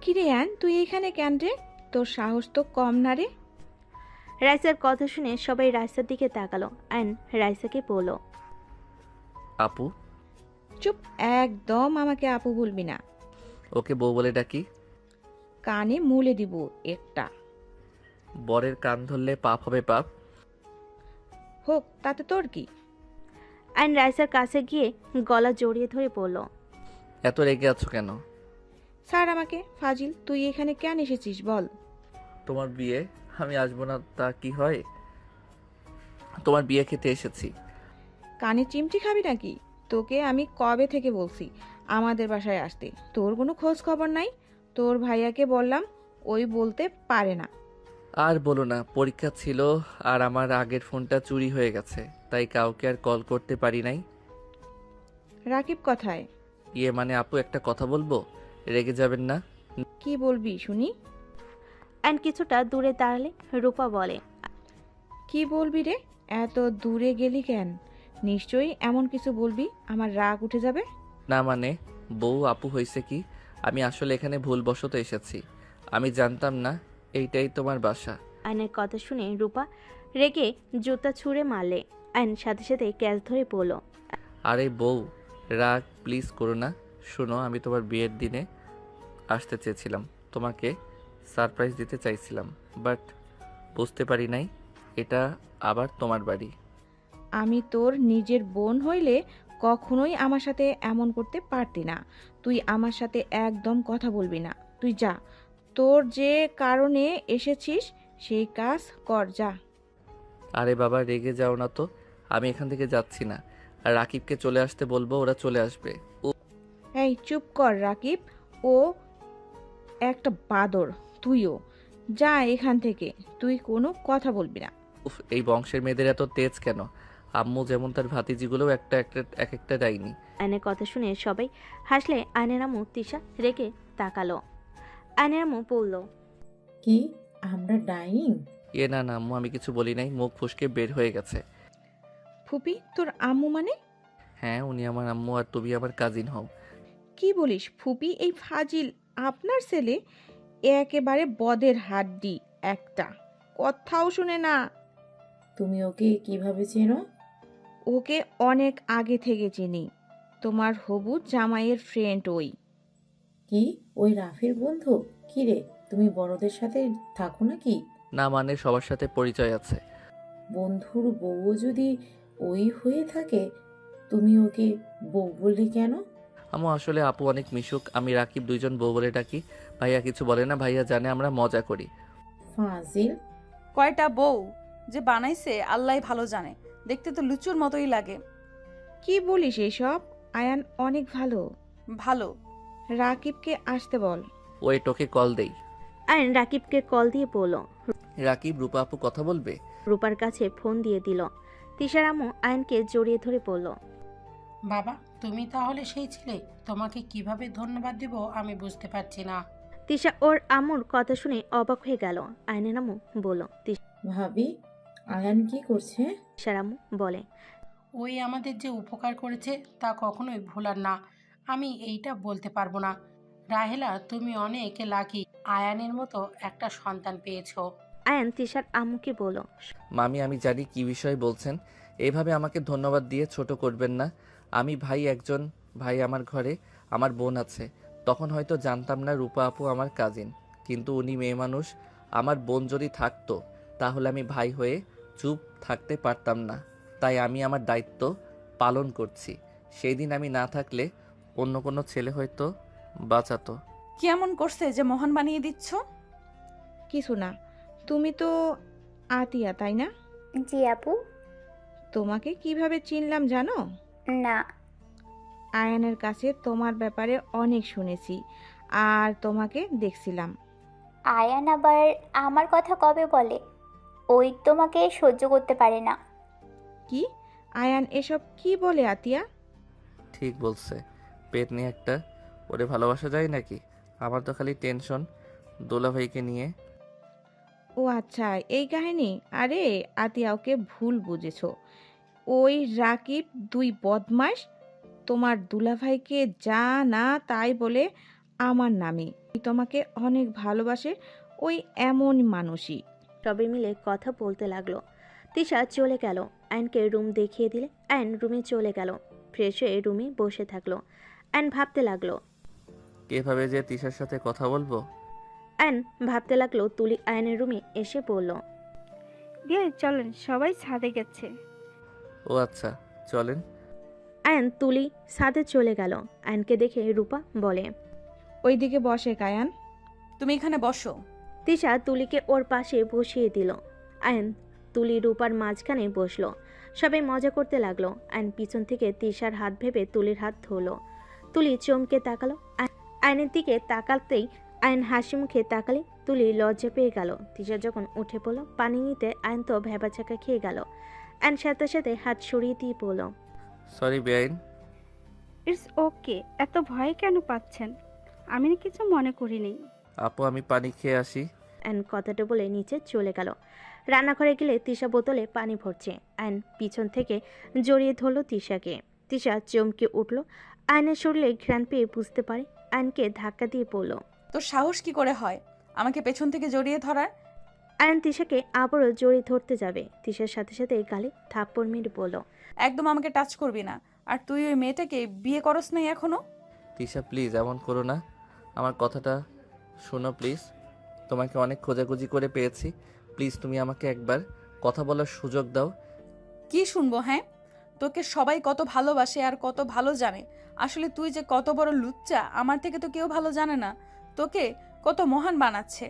কিরে আয়ন, তুই এখানে কেন রে? তোর সাহস তো কম না রে। রাইসার কথা শুনে সবাই রাইসার দিকে তাকালো। আয়ন রাইসাকে বলল, আপু। চুপ, একদম আমাকে আপু বলবি না। ওকে বউ বলে ডাকি? কানে মুলে দিব একটা। বরের কান ধরলে পাপ হবে পাপ। হোক, তাতে তোর কি? আয়ন রাইসার কাছে গিয়ে গলা জড়িয়ে ধরে বলল, এত রেগে আছো কেন? স্যার আমাকে, ফাজিল তুই এখানে কেন এসেছিস বল? তোমার বিয়ে, আমি আসবো না তা কি হয়? তোমার বিয়ে খেতে এসেছি। কানে চিমটি খাবি নাকি? তোকে আমি কবে থেকে বলছি আমাদের বাসায় আসতে, তোর কোনো খোঁজ খবর নাই। তোর ভাইয়াকে বললাম, ওই বলতে পারে না। আর বলো না, পরীক্ষা ছিল আর আমার আগের ফোনটা চুরি হয়ে গেছে, তাই কাউকে আর কল করতে পারি নাই। রাকিব কোথায়? ইয়ে মানে আপু, একটা কথা বলবো, রেগে যাবেন না? কি বলবি শুনি? আয়ন কিছুটা দূরে দাঁড়ালে রূপা বলে, কি বলবি রে? এত দূরে গেলি কেন? নিশ্চয়ই এমন কিছু বলবি আমার রাগ উঠে যাবে। না মানে বউ আপু হয়েছে কি, আমি আসলে এখানে ভুলবশত এসেছি, আমি জানতাম না এইটাই তোমার বাসা। আয়নের কথা শুনে রূপা রেগে জুতা ছুঁড়ে মারলে। আয়ন সাথে সাথে ক্যাচ ধরে পড়ল। আরে বউ, রাগ প্লিজ করো না। শোনো, আমি তোমার বিয়ের দিনে আসতে চেয়েছিলাম, তোমাকে সারপ্রাইজ দিতে চাইছিলাম, বাট বুঝতে পারি নাই এটা আবার তোমার বাড়ি। আমি তোর নিজের বোন হইলে কখনোই আমার সাথে এমন করতে পারতি না। তুই আমার সাথে একদম কথা বলবি না। তুই যা, তোর যে কারণে এসেছিস সেই কাজ কর, যা। আরে বাবা রেগে যাও না তো, আমি এখান থেকে যাচ্ছি না, আর রাকিবকে চলে আসতে বলবো, ওরা চলে আসবে। এই চুপ কর রাকিব, ও একটা বাদর, তুইও যা এখান থেকে, তুই কোনো কথা বলবি না। উফ, এই বংশের মেয়েদের এত তেজ কেন? আম্মু যেমন তার ভাতিজিগুলোও একটা একটা এক একটা ডাইনি। আয়নের কথা শুনে সবাই হাসলে আয়নের আম্মু তিশা রেগে তাকালো। আয়নের আম্মু বলল, কি আমরা ডাইনিং? এ না না আম্মু, আমি কিছু বলি নাই, মুখ ফুসকে বের হয়ে গেছে। ফুপি তোর আম্মু মানে? হ্যাঁ উনি আমার আম্মু আর তুমি আমার কাজিন হও। কি বলিস ফুপি? এই ফাজিল আপনার ছেলে একেবারে বদের হাড্ডি একটা, কথাও শুনে না। তুমি ওকে কিভাবে চেনো? ওকে অনেক আগে থেকে চিনি, তোমার হবু জামাইয়ের ফ্রেন্ড ওই। কি ওই রাফির বন্ধু? কি রে, তুমি বড়দের সাথে থাকো নাকি? না মানে সবার সাথে পরিচয় আছে। বন্ধুর বউও যদি ওই হয়ে থাকে, তুমি ওকে বউ বললে কেন? আম্মু আসলে আপু অনেক মিশুক, আমি রাকিব দুইজন বউ বলে ডাকি। ভাইয়া কিছু বলে না, ভাইয়া জানে আমরা মজা করি। ফাজিল। কয়টা বউ যে বানাইছে আল্লাহই ভালো জানে, দেখতে তো লুচুর মতোই লাগে। কি বলিস এইসব? আয়ান অনেক ভালো। ভালো? রাকিবকে আসতে বল। ওয়েট, ওকে কল দেই। আয়ন রাকিবকে কল দিয়ে বলল। রাকিব, রূপা আপু কথা বলবে। রূপার কাছে ফোন দিয়ে দিল। তিশার আম্মু আয়নকে জড়িয়ে ধরে বলল, বাবা তুমি তাহলে সেই ছেলে? তোমাকে কিভাবে ধন্যবাদ দেব আমি বুঝতে পারছি না। তিশা ওর আম্মুর কথা শুনে অবাক হয়ে গেল। আয়নের আম্মু বলল। ভাবি, আয়ান কি করছে? তিশার আম্মু বলে, ওই আমাদের যে উপকার করেছে তা কখনোই ভোলার না। আমি এইটা বলতে পারবো না। রাহেলা, তুমি অনেক লাকি, আয়ানের মতো একটা সন্তান পেয়েছো। আয়ান তিশার আম্মুকে বলল, মামি, আমি জানি কি বিষয় বলছেন, এইভাবে আমাকে ধন্যবাদ দিয়ে ছোট করবেন না। আমি ভাই, একজন ভাই আমার ঘরে, আমার বোন আছে। তখন হয়তো জানতাম না রূপা আপু আমার কাজিন, কিন্তু উনি মেয়ে মানুষ। আমার বোন যদি থাকতো তাহলে আমি ভাই হয়ে চুপ থাকতে পারতাম না। তাই আমি আমার দায়িত্ব পালন করছি। সেই দিন আমি না থাকলে অন্য কোনো ছেলে হয়তো বাঁচাতো। কি এমন করছে যে মহান বানিয়ে দিচ্ছ? কিছু না। তুমি তো আতিয়া, তাই না? জি আপু। তোমাকে কিভাবে চিনলাম জানো? না। আয়ানের কাছে তোমার ব্যাপারে অনেক শুনেছি আর তোমাকে দেখছিলাম। আয়ান আবার আমার কথা কবে বলে? ওই তোমাকে সহ্য করতে পারে না। কি? আয়ান এসব কি বলে আতিয়া? ঠিক বলছে, পেট নিয়ে একটা ওরে ভালোবাসা যায় নাকি? আমার তো খালি টেনশন দোলাভাইকে নিয়ে। ও আচ্ছা, এই কাহিনী। আরে আতিয়া, ওকে ভুল বুঝেছ। ওই রাকিব দুই বদমাশ তোমার দুলাভাইকে যা না তাই বলে আমার নামে। তোমাকে অনেক ভালোবাসে, ওই এমন মানুষই। সবাই মিলে কথা বলতে লাগলো। তিশা চলে গেল। আয়নকে রুম দেখিয়ে দিলে আয়ন রুমে চলে গেল। ফ্রেশ হয়ে রুমে বসে থাকলো। আয়ন ভাবতে লাগলো। কিভাবে যে তিশার সাথে কথা বলবো। আয়ন ভাবতে লাগলো। তুলি আয়নের রুমে এসে বলল, দিয়ে চলেন, সবাই ছাদে গেছে। ও আচ্ছা, চলেন। আয়ন তুলি ছাদে চলে গেল। আয়নকে দেখে রূপা বলে, ওইদিকে বসে কায়ান। তুমি এখানে বসো। তিশা তুলিকে ওর পাশে বসিয়ে দিল। আয়ন তুলি রূপার মাঝখানে বসলো। সবাই মজা করতে লাগলো। আয়ন পিছন থেকে তিশার হাত ভেবে তুলির হাত ধরলো। তুলি চমকে তাকালো। আয়নের দিকে তাকাতেই আয়ন হাসি মুখে তাকালে তুলি লজ্জা পেয়ে গেল। তিশা যখন উঠে পড়লো পানি নিতে, আয়ন তো ভেবাচাকা খেয়ে গেল। আয়ন সাথে সাথে হাত সরিয়ে দিয়ে বলল, সরি বেআইন। ইটস ওকে, এত ভয় কেন পাচ্ছেন? আমি কিছু মনে করিনি। আপু, আমি পানি খেয়ে আসি। আয়ন কথাটা বলে নিচে চলে গেল। রান্নাঘরে গেলে তিশা বোতলে পানি ভরছে। আয়ন পিছন থেকে জড়িয়ে ধরল তিশাকে। তিশা চমকে উঠল। আয়নের শরীরে ঘ্রাণ পেয়ে বুঝতে পারে। আয়নকে ধাক্কা দিয়ে পড়ল, তোর সাহস কি করে হয় আমাকে পেছন থেকে জড়িয়ে ধরার? আয়ন তিশাকে আবারও জড়িয়ে ধরতে যাবে। তিশার সাথে সাথে গালে থাপ্পড় মেরে বলল, একদম আমাকে টাচ করবি না। আর তুই ওই মেয়েটাকে বিয়ে করস নাই এখনো? তিশা প্লিজ এমন করো না, আমার কথাটা শোনো প্লিজ। তোমাকে অনেক খোঁজাখুঁজি করে পেয়েছি, প্লিজ তুমি আমাকে একবার কথা বলার সুযোগ দাও। কি শুনবো? হ্যাঁ, তোকে সবাই কত ভালোবাসে আর কত ভালো জানে। আসলে তুই যে কত বড় লুচ্চা আমার থেকে তো কেউ ভালো জানে না। তোকে কত মহান বানাচ্ছে।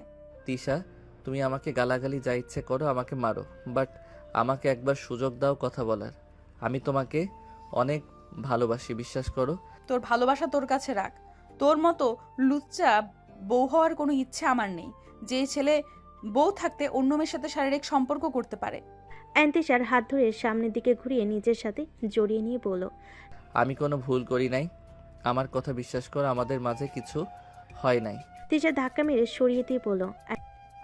তিশা, তুমি আমাকে গালাগালি যা ইচ্ছে করো, আমাকে মারো, বাট আমাকে একবার সুযোগ দাও কথা বলার। আমি তোমাকে অনেক ভালোবাসি, বিশ্বাস করো। তোর ভালোবাসা তোর কাছে রাখ। তোর মতো লুচ্চা বউ হওয়ার কোনো ইচ্ছে আমার নেই, যে ছেলে বউ থাকতে অন্য মেয়ের সাথে শারীরিক সম্পর্ক করতে পারে। আয়ন তিশার হাত ধরে সামনের দিকে ঘুরিয়ে নিজের সাথে জড়িয়ে নিয়ে বলল, আমি কোনো ভুল করি নাই, আমার কথা বিশ্বাস করো, আমাদের মাঝে কিছু হয় নাই। তিশা ধাক্কা মেরে সরিয়ে দিয়ে বলল,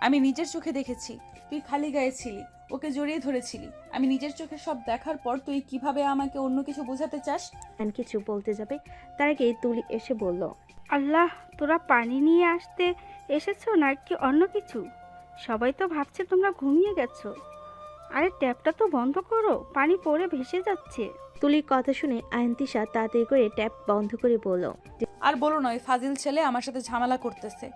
আমি নিজের চোখে দেখেছি তুই খালি গায়ে ছিলি, ওকে জড়িয়ে ধরেছিলি। আমি নিজের চোখে সব দেখার পর তুই কিভাবে আমাকে অন্য কিছু বোঝাতে চাস? আয়ন কিছু বলতে যাবে, তার আগে তুলি এসে বলল, আল্লাহ, তোরা পানি নিয়ে আসতে এসেছো নাকি অন্য কিছু? সবাই তো ভাবছে তোমরা ঘুমিয়ে গেছো। আরে ট্যাপটা তো বন্ধ করো, পানি পড়ে ভেসে যাচ্ছে। তুলির কথা শুনে আয়ন তিশা তাড়াতাড়ি করে ট্যাপ বন্ধ করে বলল, আর বলো না, ওই ফাজিল ছেলে আমার সাথে ঝামেলা করতেছে।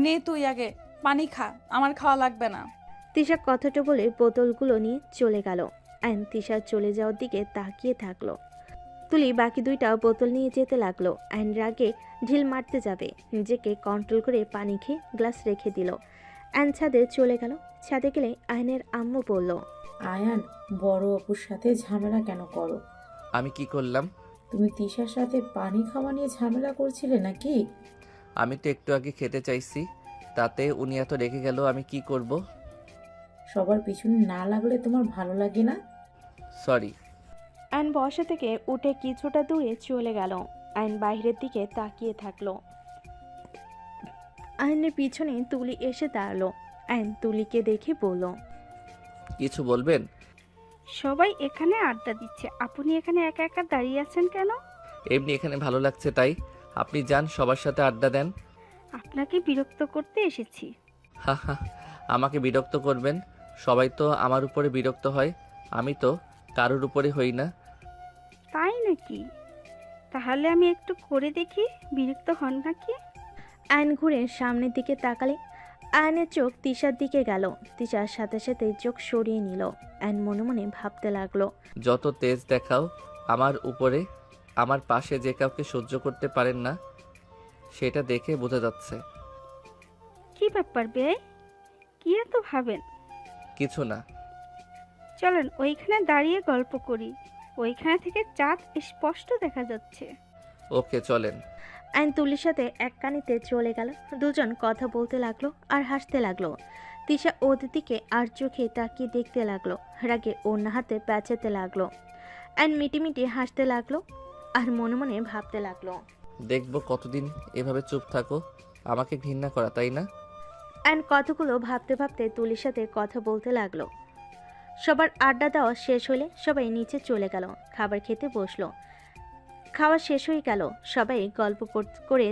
নে তুই আগে পানি খা, আমার খাওয়া লাগবে না। তিশা কথাটা বলে বোতলগুলো নিয়ে চলে গেল। আয়ন তিশার চলে যাওয়ার দিকে তাকিয়ে থাকলো। তুলি বাকি দুইটা বোতল নিয়ে যেতে লাগলো। আয়ন রাগে ঢিল মারতে যাবে, নিজেকে কন্ট্রোল করে পানি খেয়ে গ্লাস রেখে দিল। আয়ন ছাদে চলে গেল। ছাদে গেলে আয়নের আম্মু বলল, আয়ান, বড় অপুর সাথে ঝামেলা কেন করো? আমি কি করলাম? তুমি তিশার সাথে পানি খাওয়া নিয়ে ঝামেলা করছিলে নাকি? আমি তো একটু আগে খেতে চাইছি, তাতে উনি এত রেগে গেল, আমি কি করব? সবার পিছনে না লাগলে তোমার ভালো লাগে না? সরি। আয়ন বসা থেকে উঠে কিছুটা দূরে চলে গেল। আয়ন বাইরের দিকে তাকিয়ে থাকলো। আয়নের পিছনে তুলি এসে দাঁড়ালো। আয়ন তুলিকে দেখে বলল, কিছু বলবেন? সবাই এখানে আড্ডা দিচ্ছে, আপনি এখানে একা একা দাঁড়িয়ে আছেন কেন? এমনি এখানে ভালো লাগছে তাই। আপনি যান, সবার সাথে আড্ডা দেন। আপনাকে বিরক্ত করতে এসেছি। হা হা, আমাকে বিরক্ত করবেন? সবাই তো আমার উপরে বিরক্ত হয়, আমি তো কারোর উপরে হই না। তাই নাকি? তাহলে আমি একটু করে দেখি বিরক্ত হন নাকি। আয়ন ঘুরে সামনের দিকে তাকালে আয়নের চোখ তিশার দিকে গেল। তিশার সাথে সাথে চোখ সরিয়ে নিল। আয়ন মনে মনে ভাবতে লাগলো, যত তেজ দেখাও আমার উপরে, আমার পাশে যে কাউকে সহ্য করতে পারেন না, সেটা দেখে বোঝা যাচ্ছে। কি ব্যাপার বেয়াই, কি এত ভাবেন? কিছু না। চলেন ওইখানে দাঁড়িয়ে গল্প করি, ওইখানে থেকে চাঁদ স্পষ্ট দেখা যাচ্ছে। ওকে চলেন। আয়ন তুলির সাথে এক কানিতে চলে গেল। দুজন কথা বলতে লাগলো আর হাসতে লাগলো। তিশা ওদের দিকে আর চোখে তাকিয়ে দেখতে লাগলো। রাগে অন্য হাতে প্যাঁচাতে লাগলো। আয়ন মিটিমিটি হাসতে লাগলো আর মনে মনে ভাবতে লাগলো, দেখবো কতদিন এভাবে চুপ থাকো, আমাকে ঘৃণা করা, তাই না? আয়ন কতগুলো ভাবতে ভাবতে তুলির সাথে কথা বলতে লাগলো। সবার আড্ডা দেওয়া শেষ হলে সবাই নিচে চলে গেল। খাবার খেতে বসলো। খাওয়া শেষ হয়ে গেল। সবাই গল্প করে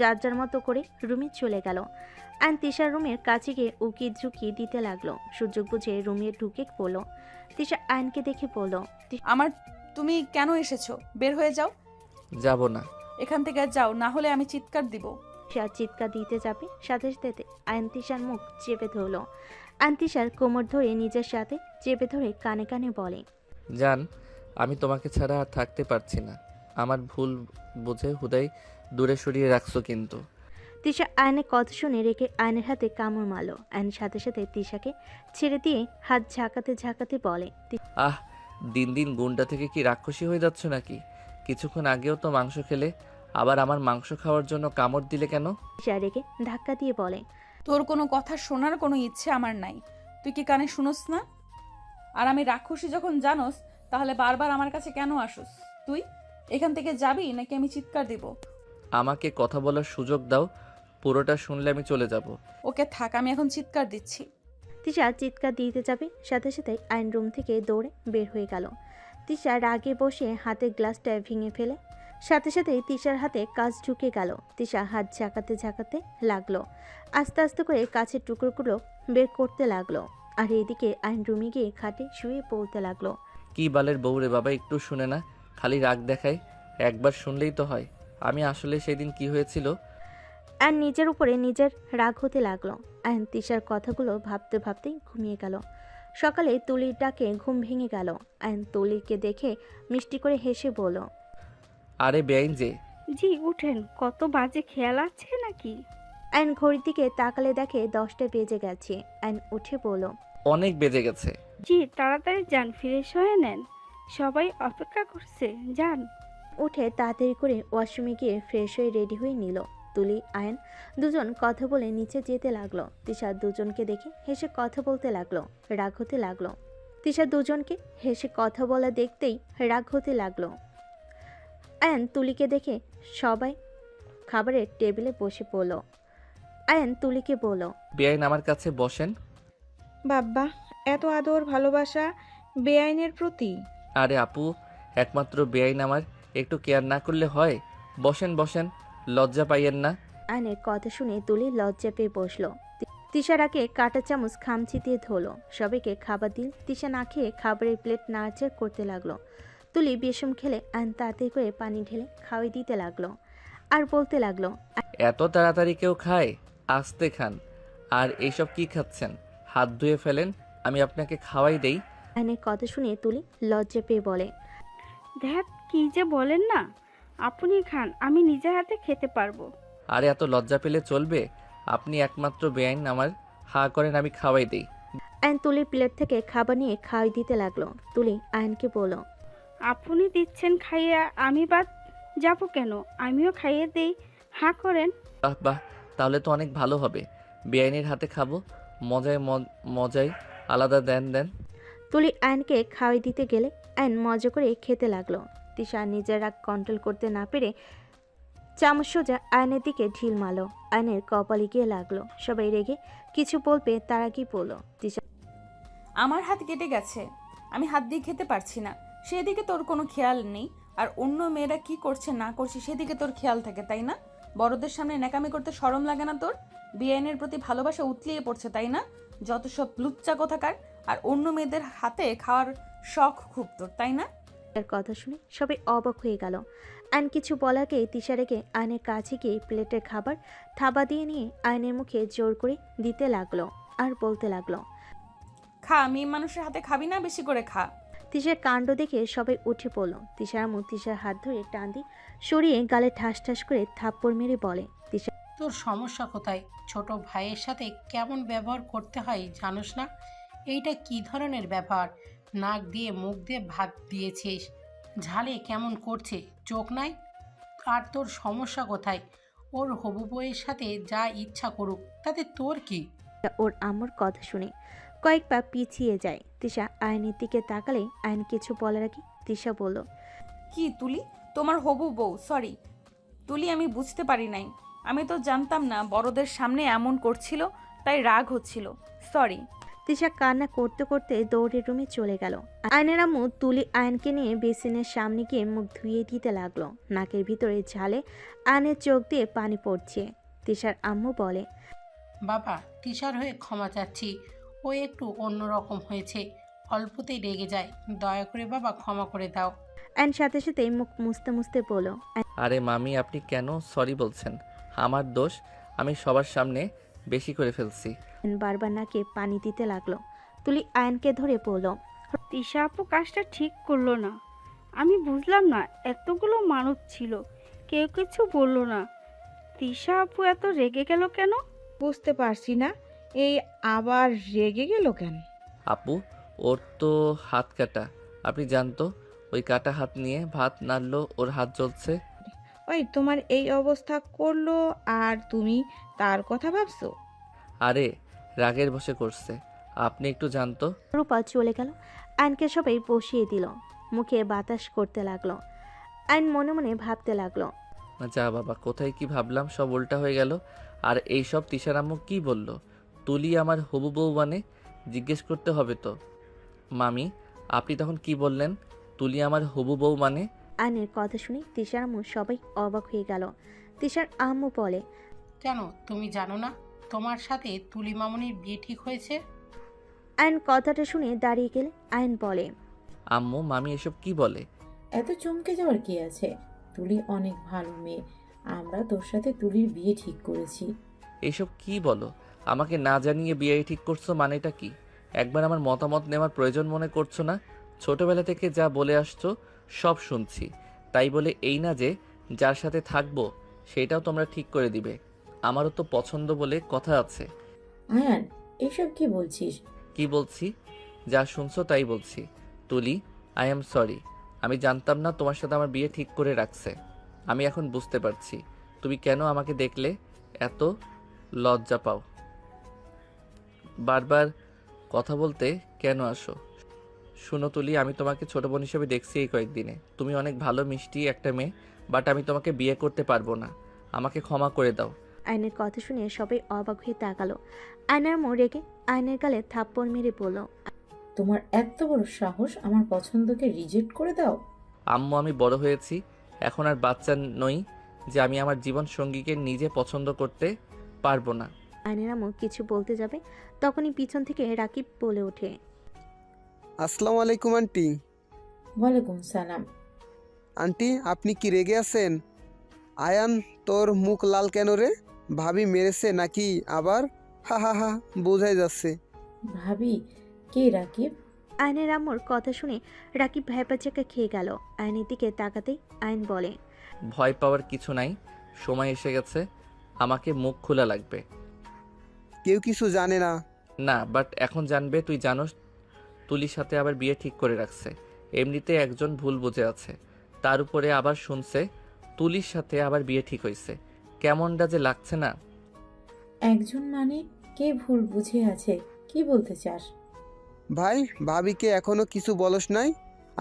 যার যার মতো করে রুমে চলে গেল। আয়ন তিশার রুমের কাছে গিয়ে উকি ঝুঁকি দিতে লাগলো। সুযোগ বুঝে রুমে ঢুকে পড়লো। তিশা আয়নকে দেখে বলল, আমার তুমি কেন এসেছো? বের হয়ে যাও, যাব না। এখান থেকে যাও, না হলে আমি চিৎকার দিব। তিশা চিৎকার দিতে যাবে, সাথে সাথে আয়ন তিশার মুখ চেপে ধরলো। আয়ন তিশার কোমর ধরে নিজের সাথে চেপে ধরে কানে কানে বলে, জান, আমি তোমাকে ছাড়া আর থাকতে পারছি না। আমার ভুল বুঝে হুদাই দূরে সরিয়ে রাখছো কিন্তু। তিশা আয়নের কথা শুনে রেখে আয়নের হাতে কামড় মারলো। আয়ন সাথে সাথে তিশাকে ছেড়ে দিয়ে হাত ঝাঁকাতে ঝাঁকাতে বলে, আহ, দিন দিন গুন্ডা থেকে কি রাক্ষসী হয়ে যাচ্ছ নাকি? কিছুক্ষণ আগেও তো মাংস খেলে, আবার আমার মাংস খাওয়ার জন্য কামড় দিলে কেন? তিশা রেখে ধাক্কা দিয়ে বলে, তোর কোনো কথা শোনার কোনো ইচ্ছে আমার নাই, তুই কি কানে শুনোস না? আর আমি রাক্ষসী যখন জানোস, তাহলে বারবার আমার কাছে কেন আসোস? তুই এখান থেকে যাবি নাকি আমি চিৎকার দিব? আমাকে কথা বলার সুযোগ দাও, পুরোটা শুনলে আমি চলে যাব। ওকে থাক, আমি এখন চিৎকার দিচ্ছি। তিশা চিৎকার দিতে যাবে, সাথে সাথে আয়ন রুম থেকে দৌড়ে বের হয়ে গেল। তিশা রাগে বসে হাতের গ্লাসটা ভেঙে ফেলে। সাথে সাথে তিশার হাতে কাঁচ ঢুকে গেল। তিশা হাত ঝাঁকাতে ঝাঁকাতে লাগলো। আস্তে আস্তে করে কাছের টুকরোগুলো বের করতে লাগলো। আর এদিকে আয়ন রুমে গিয়ে খাটে শুয়ে পড়তে লাগলো। কি বালের বউরে বাবা, একটু শুনে না, খালি রাগ দেখায়। একবার শুনলেই তো হয়। আমি আসলে সেদিন কি হয়েছিল। আর নিজের উপরে নিজের রাগ হতে লাগলো। আয়ন তিশার কথাগুলো ভাবতে ভাবতেই ঘুমিয়ে গেল। সকালে তুলির ডাকে ঘুম ভেঙে গেল। আয়ন তুলিকে দেখে মিষ্টি করে হেসে বলল, আরে বেআইন যে। জি উঠেন, কত বাজে খেয়াল আছে নাকি? আয়ন ঘড়ির দিকে তাকালে দেখে 10টা বেজে গেছে। আয়ন উঠে বলল, অনেক বেজে গেছে। জি তাড়াতাড়ি যান, ফ্রেশ হয়ে নেন, সবাই অপেক্ষা করছে, যান। উঠে তাড়াতাড়ি করে ওয়াশরুমে গিয়ে ফ্রেশ হয়ে রেডি হয়ে নিল। তুলি আয়ন দুজন কথা বলে নিচে যেতে লাগলো। তিশা দুজনকে দেখে হেসে কথা বলতে লাগলো, রাগ হতে লাগলো। তিশা দুজনকে হেসে কথা বলা দেখতেই রাগ হতে লাগলো। আয়ন তুলিকে দেখে সবাই খাবারের টেবিলে বসে পড়ল। আয়ন তুলিকে বলল, বেআইন আমার কাছে বসেন। বাব্বা, এত আদর ভালোবাসা বেআইনের প্রতি। আরে আপু, একমাত্র বেআইন আমার, একটু কেয়ার না করলে হয়? বসেন বসেন, লজ্জা পাইয়েন না। আয়নের কথা শুনে তুলি লজ্জা পেয়ে বসলো। তিশারাকে কাঁটা চামচ খামচি দিয়ে ধরলো। সবাইকে খাবার দিল। তিশা না খেয়ে খাবারের প্লেট নাড়াচাড়া করতে লাগলো। তুলি বেসম খেলে আয়ন তাড়াতাড়ি করে পানি ঢেলে খাওয়াই দিতে লাগলো আর বলতে লাগলো, এত তাড়াতাড়ি কেউ খায়? আস্তে খান, আর এইসব কি খাচ্ছেন? হাত ধুয়ে ফেলেন, আমি আপনাকে খাওয়াই দেই। আয়নের কথা শুনে তুলি লজ্জা পেয়ে বলে, দেখ কি যে বলেন না, আপনি খান, আমি নিজের হাতে খেতে পারবো। আরে এত লজ্জা পেলে চলবে? আপনি একমাত্র বেআইন, আমার হা করেন, আমি খাওয়াই দেই। আয়ন তুলির প্লেট থেকে খাবার নিয়ে খাওয়াই দিতে লাগলো। তুলি আয়নকে বলল, আপনি দিচ্ছেন খাইয়ে, আমি বাদ যাবো কেন? আমিও খাইয়ে দেই, হা করেন। বাহ বাহ, তাহলে তো অনেক ভালো হবে। বেআইনের হাতে খাবো, মজায় মজায় আলাদা। দেন দেন। তুলি আয়নকে খাওয়াই দিতে গেলে আয়ন মজা করে খেতে লাগলো। তিশা নিজের রাগ কন্ট্রোল করতে না পেরে চামচ সোজা আয়নের দিকে ঢিল মারল। আয়নের কপালে গিয়ে লাগলো। সবাই রেগে কিছু বলবে তার আগেই বলল, তিশা আমার হাত কেটে গেছে, আমি হাত দিয়ে খেতে পারছি না। সেদিকে তোর কোনো খেয়াল নেই, আর অন্য মেয়েরা কি করছে না করছে সেদিকে তোর খেয়াল থাকে, তাই না? বড়দের সামনে ন্যাকামি করতে শরম লাগে না তোর? বিআইনের প্রতি ভালোবাসা উতলিয়ে পড়ছে, তাই না? যত সব লুচ্চা কোথাকার। আর অন্য মেয়েদের হাতে খাওয়ার শখ খুব তোর, তাই না? এর কথা শুনে সবাই অবাক হয়ে গেল। আয়ন কিছু বলাকে তিশা রেগে আয়নের কাছে গিয়ে প্লেটের খাবার থাবা দিয়ে নিয়ে আয়নের মুখে জোর করে দিতে লাগলো আর বলতে লাগলো, খা, মেয়ে মানুষের হাতে খাবি না, বেশি করে খা। তিশার কাণ্ড দেখে সবাই উঠে পড়ল। তিশার আম্মু তিশার হাত ধরে টান দিয়ে সরিয়ে গালে ঠাস ঠাস করে থাপ্পড় মেরে বলে, তিশা তোর সমস্যা কোথায়? ছোট ভাইয়ের সাথে কেমন ব্যবহার করতে হয় জানোস না? এইটা কি ধরনের ব্যবহার? নাক দিয়ে মুখ দিয়ে ভাত দিয়েছিস, ঝালে কেমন করছে, চোখ নাই? আর তোর সমস্যা কোথায়? ওর হবু বউয়ের সাথে যা ইচ্ছা করুক, তাতে তোর কি? ওর আম্মুর কথা শুনে কয়েক পা পিছিয়ে যায়। তিশা আয়নের দিকে তাকালে আয়ন কিছু বলার আগে তিশা বলল, কি তুলি, তোমার হবু বউ? সরি তুলি, আমি বুঝতে পারি নাই। আমি তো জানতাম না বড়দের সামনে এমন করছিল, তাই রাগ হচ্ছিল। সরি। তিশা কান্না করতে করতে দৌড়ে রুমে চলে গেল। আয়নের আম্মু তুলি আয়নকে নিয়ে বেসিনের সামনে গিয়ে মুখ ধুয়ে দিতে লাগলো। নাকের ভিতরে ঝালে আয়নের চোখ দিয়ে পানি পড়ছে। তিশার আম্মু বলে, বাবা, তিশার হয়ে ক্ষমা চাচ্ছি, ও একটু অন্যরকম হয়েছে, অল্পতেই রেগে যায়, দয়া করে বাবা ক্ষমা করে দাও। আয়ন সাথে সাথে মুখ মুছতে মুছতে বলল, আরে মামি, আপনি কেন সরি বলছেন? আমার দোষ, আমি সবার সামনে বেশি করে ফেলছি। আয়ন বারবার নাকে পানি দিতে লাগলো। তুলি আয়নকে ধরে বলল, তিশা আপু কাজটা ঠিক করলো না। আমি বুঝলাম না, এতগুলো মানুষ ছিল, কেউ কিছু বললো না, তিশা আপু এত রেগে গেল কেন? বুঝতে পারছি না, এই আবার রেগে গেল কেন? আপু, ওর তো হাত কাটা, আপনি জানতো? ওই কাটা হাত নিয়ে ভাত নাড়লো, ওর হাত জ্বলছে। ওই তোমার এই অবস্থা করলো আর তুমি তার কথা ভাবছো? আরে রাগের বশে করছে, আপনি একটু জানতো। রূপা চলে গেল। আয়নকে সবাই বসিয়ে দিল। মুখে বাতাস করতে লাগলো। আয়ন মনে মনে ভাবতে লাগলো, যা বাবা, কোথায় কি ভাবলাম, সব উল্টা হয়ে গেল। আর এইসব তিশার আম্মু কি বলল? তুলি আমার হবু বউ মানে? জিজ্ঞেস করতে হবে তো। মামি, আপনি তখন কি বললেন? তুলি আমার হবু বউ মানে? আয়নের কথা শুনে তিশার আম্মু সবাই অবাক হয়ে গেল। তিশার আম্মু বলে, কেন তুমি জানো না তোমার সাথে তুলি মামনির বিয়ে ঠিক হয়েছে? আয়ন কথাটা শুনে দাঁড়িয়ে গেলে আয়ন বলে, আম্মু, মামি এসব কি বলে? এত চমকে যাওয়ার কি আছে? তুলি অনেক ভালো মেয়ে, আমরা তোর সাথে তুলির বিয়ে ঠিক করেছি। এসব কি বলো? আমাকে না জানিয়ে বিয়ে ঠিক করছো, মানেটা কি? একবার আমার মতামত নেওয়ার প্রয়োজন মনে করছো না? ছোটবেলা থেকে যা বলে আসছো সব শুনছি, তাই বলে এই না যে যার সাথে থাকবো সেটাও তোমরা ঠিক করে দিবে। আমারও তো পছন্দ বলে কথা আছে। আয়ান, এসব কি বলছিস? কি বলছি? যা শুনছো তাই বলছি। তুলি, আই এম সরি। আমি জানতাম না তোমার সাথে আমার বিয়ে ঠিক করে রাখছে। আমি এখন বুঝতে পারছি তুমি কেন আমাকে দেখলে এত লজ্জা পাও, বারবার কথা বলতে কেন আসো। শুনো তুলি, আমি তোমাকে ছোট বোন হিসেবে দেখছি এই কয়েকদিনে। তুমি অনেক ভালো মিষ্টি একটা মেয়ে, বাট আমি তোমাকে বিয়ে করতে পারবো না। আমাকে ক্ষমা করে দাও। আয়নের কথা শুনে সবাই অবাক হয়ে তাকালো। আয়নার মোড় রেখে আয়নের গালে থাপ্পড় মেরে বলল, তোমার এত বড় সাহস আমার পছন্দকে রিজেক্ট করে দাও? আম্মু, আমি বড় হয়েছি, এখন আর বাচ্চা নই যে আমি আমার জীবন সঙ্গীকে নিজে পছন্দ করতে পারবো না। আয়নের আম্মু কিছু বলতে যাবে, তখনই পিছন থেকে রাকিব বলে ওঠে, আসসালামু আলাইকুম আন্টি। ওয়ালাইকুম সালাম। আন্টি, আপনি কি রেগে আছেন? আয়ান, তোর মুখ লাল কেন রে? ভাবি মেরেছে নাকি আবার? হা হা হা, বোঝাই যাচ্ছে। ভাবি, কে রাকিব? আয়নের আম্মুর কথা শুনে রাকিব ভ্যাপাচাকা খেয়ে গেল। আয়নের দিকে তাকাতেই আয়ন বলে, ভয় পাওয়ার কিছু নাই, সময় এসে গেছে, আমাকে মুখ খোলা লাগবে। কেউ কিছু জানে না। না, বাট এখন জানবে। তুই জানোস তুলির সাথে আবার বিয়ে ঠিক করে রাখছে। এমনিতে একজন ভুল বুঝে আছে, তার উপরে আবার শুনছে তুলির সাথে আবার বিয়ে ঠিক হয়েছে। কেমনটা যে লাগছে না। একজন মানে কে ভুল বুঝে আছে? কি বলতে চাস? ভাই, ভাবিকে এখনো কিছু বলস নাই,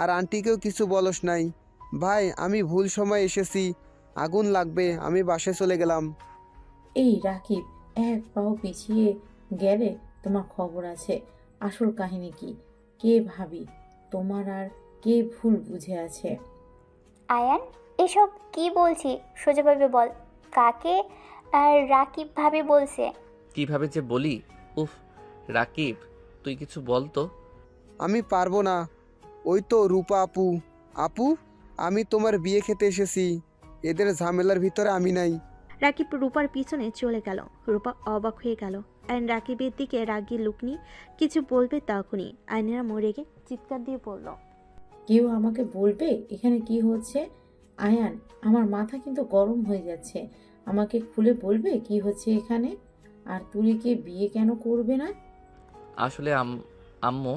আর আন্টিকেও কিছু বলস নাই। ভাই, আমি ভুল সময় এসেছি, আগুন লাগবে, আমি বাসায় চলে গেলাম। এই রাকিব, এক পাও পিছিয়ে গেলে তোমার খবর আছে। আসল কাহিনী কি? কে ভাবি তোমার আর কে ভুল বুঝে আছে? আয়ান, এসব কি বলছি সোজাভাবে বল। কাকে আর রাকিব ভাবে বলছে? কিভাবে যে বলি, উফ। রাকিব, তুই কিছু বল তো। আমি পারবো না। ওই তো রূপা আপু। আপু, আমি তোমার বিয়ে খেতে এসেছি, এদের ঝামেলার ভিতরে আমি নাই। রাকিব রূপার পিছনে চলে গেল। রূপা অবাক হয়ে গেল। আয়ন রাকিবের দিকে রাগি লুক নিয়ে কিছু বলবে তখনই আয়নের আম্মু রেগে চিৎকার দিয়ে বলল, কেউ আমাকে বলবে এখানে কি হচ্ছে? আয়ান, আমার মাথা কিন্তু গরম হয়ে যাচ্ছে। আমাকে খুলে বলবে কি হচ্ছে এখানে? আর তুলিকে বিয়ে কেন করবে না? আসলে আম্মু,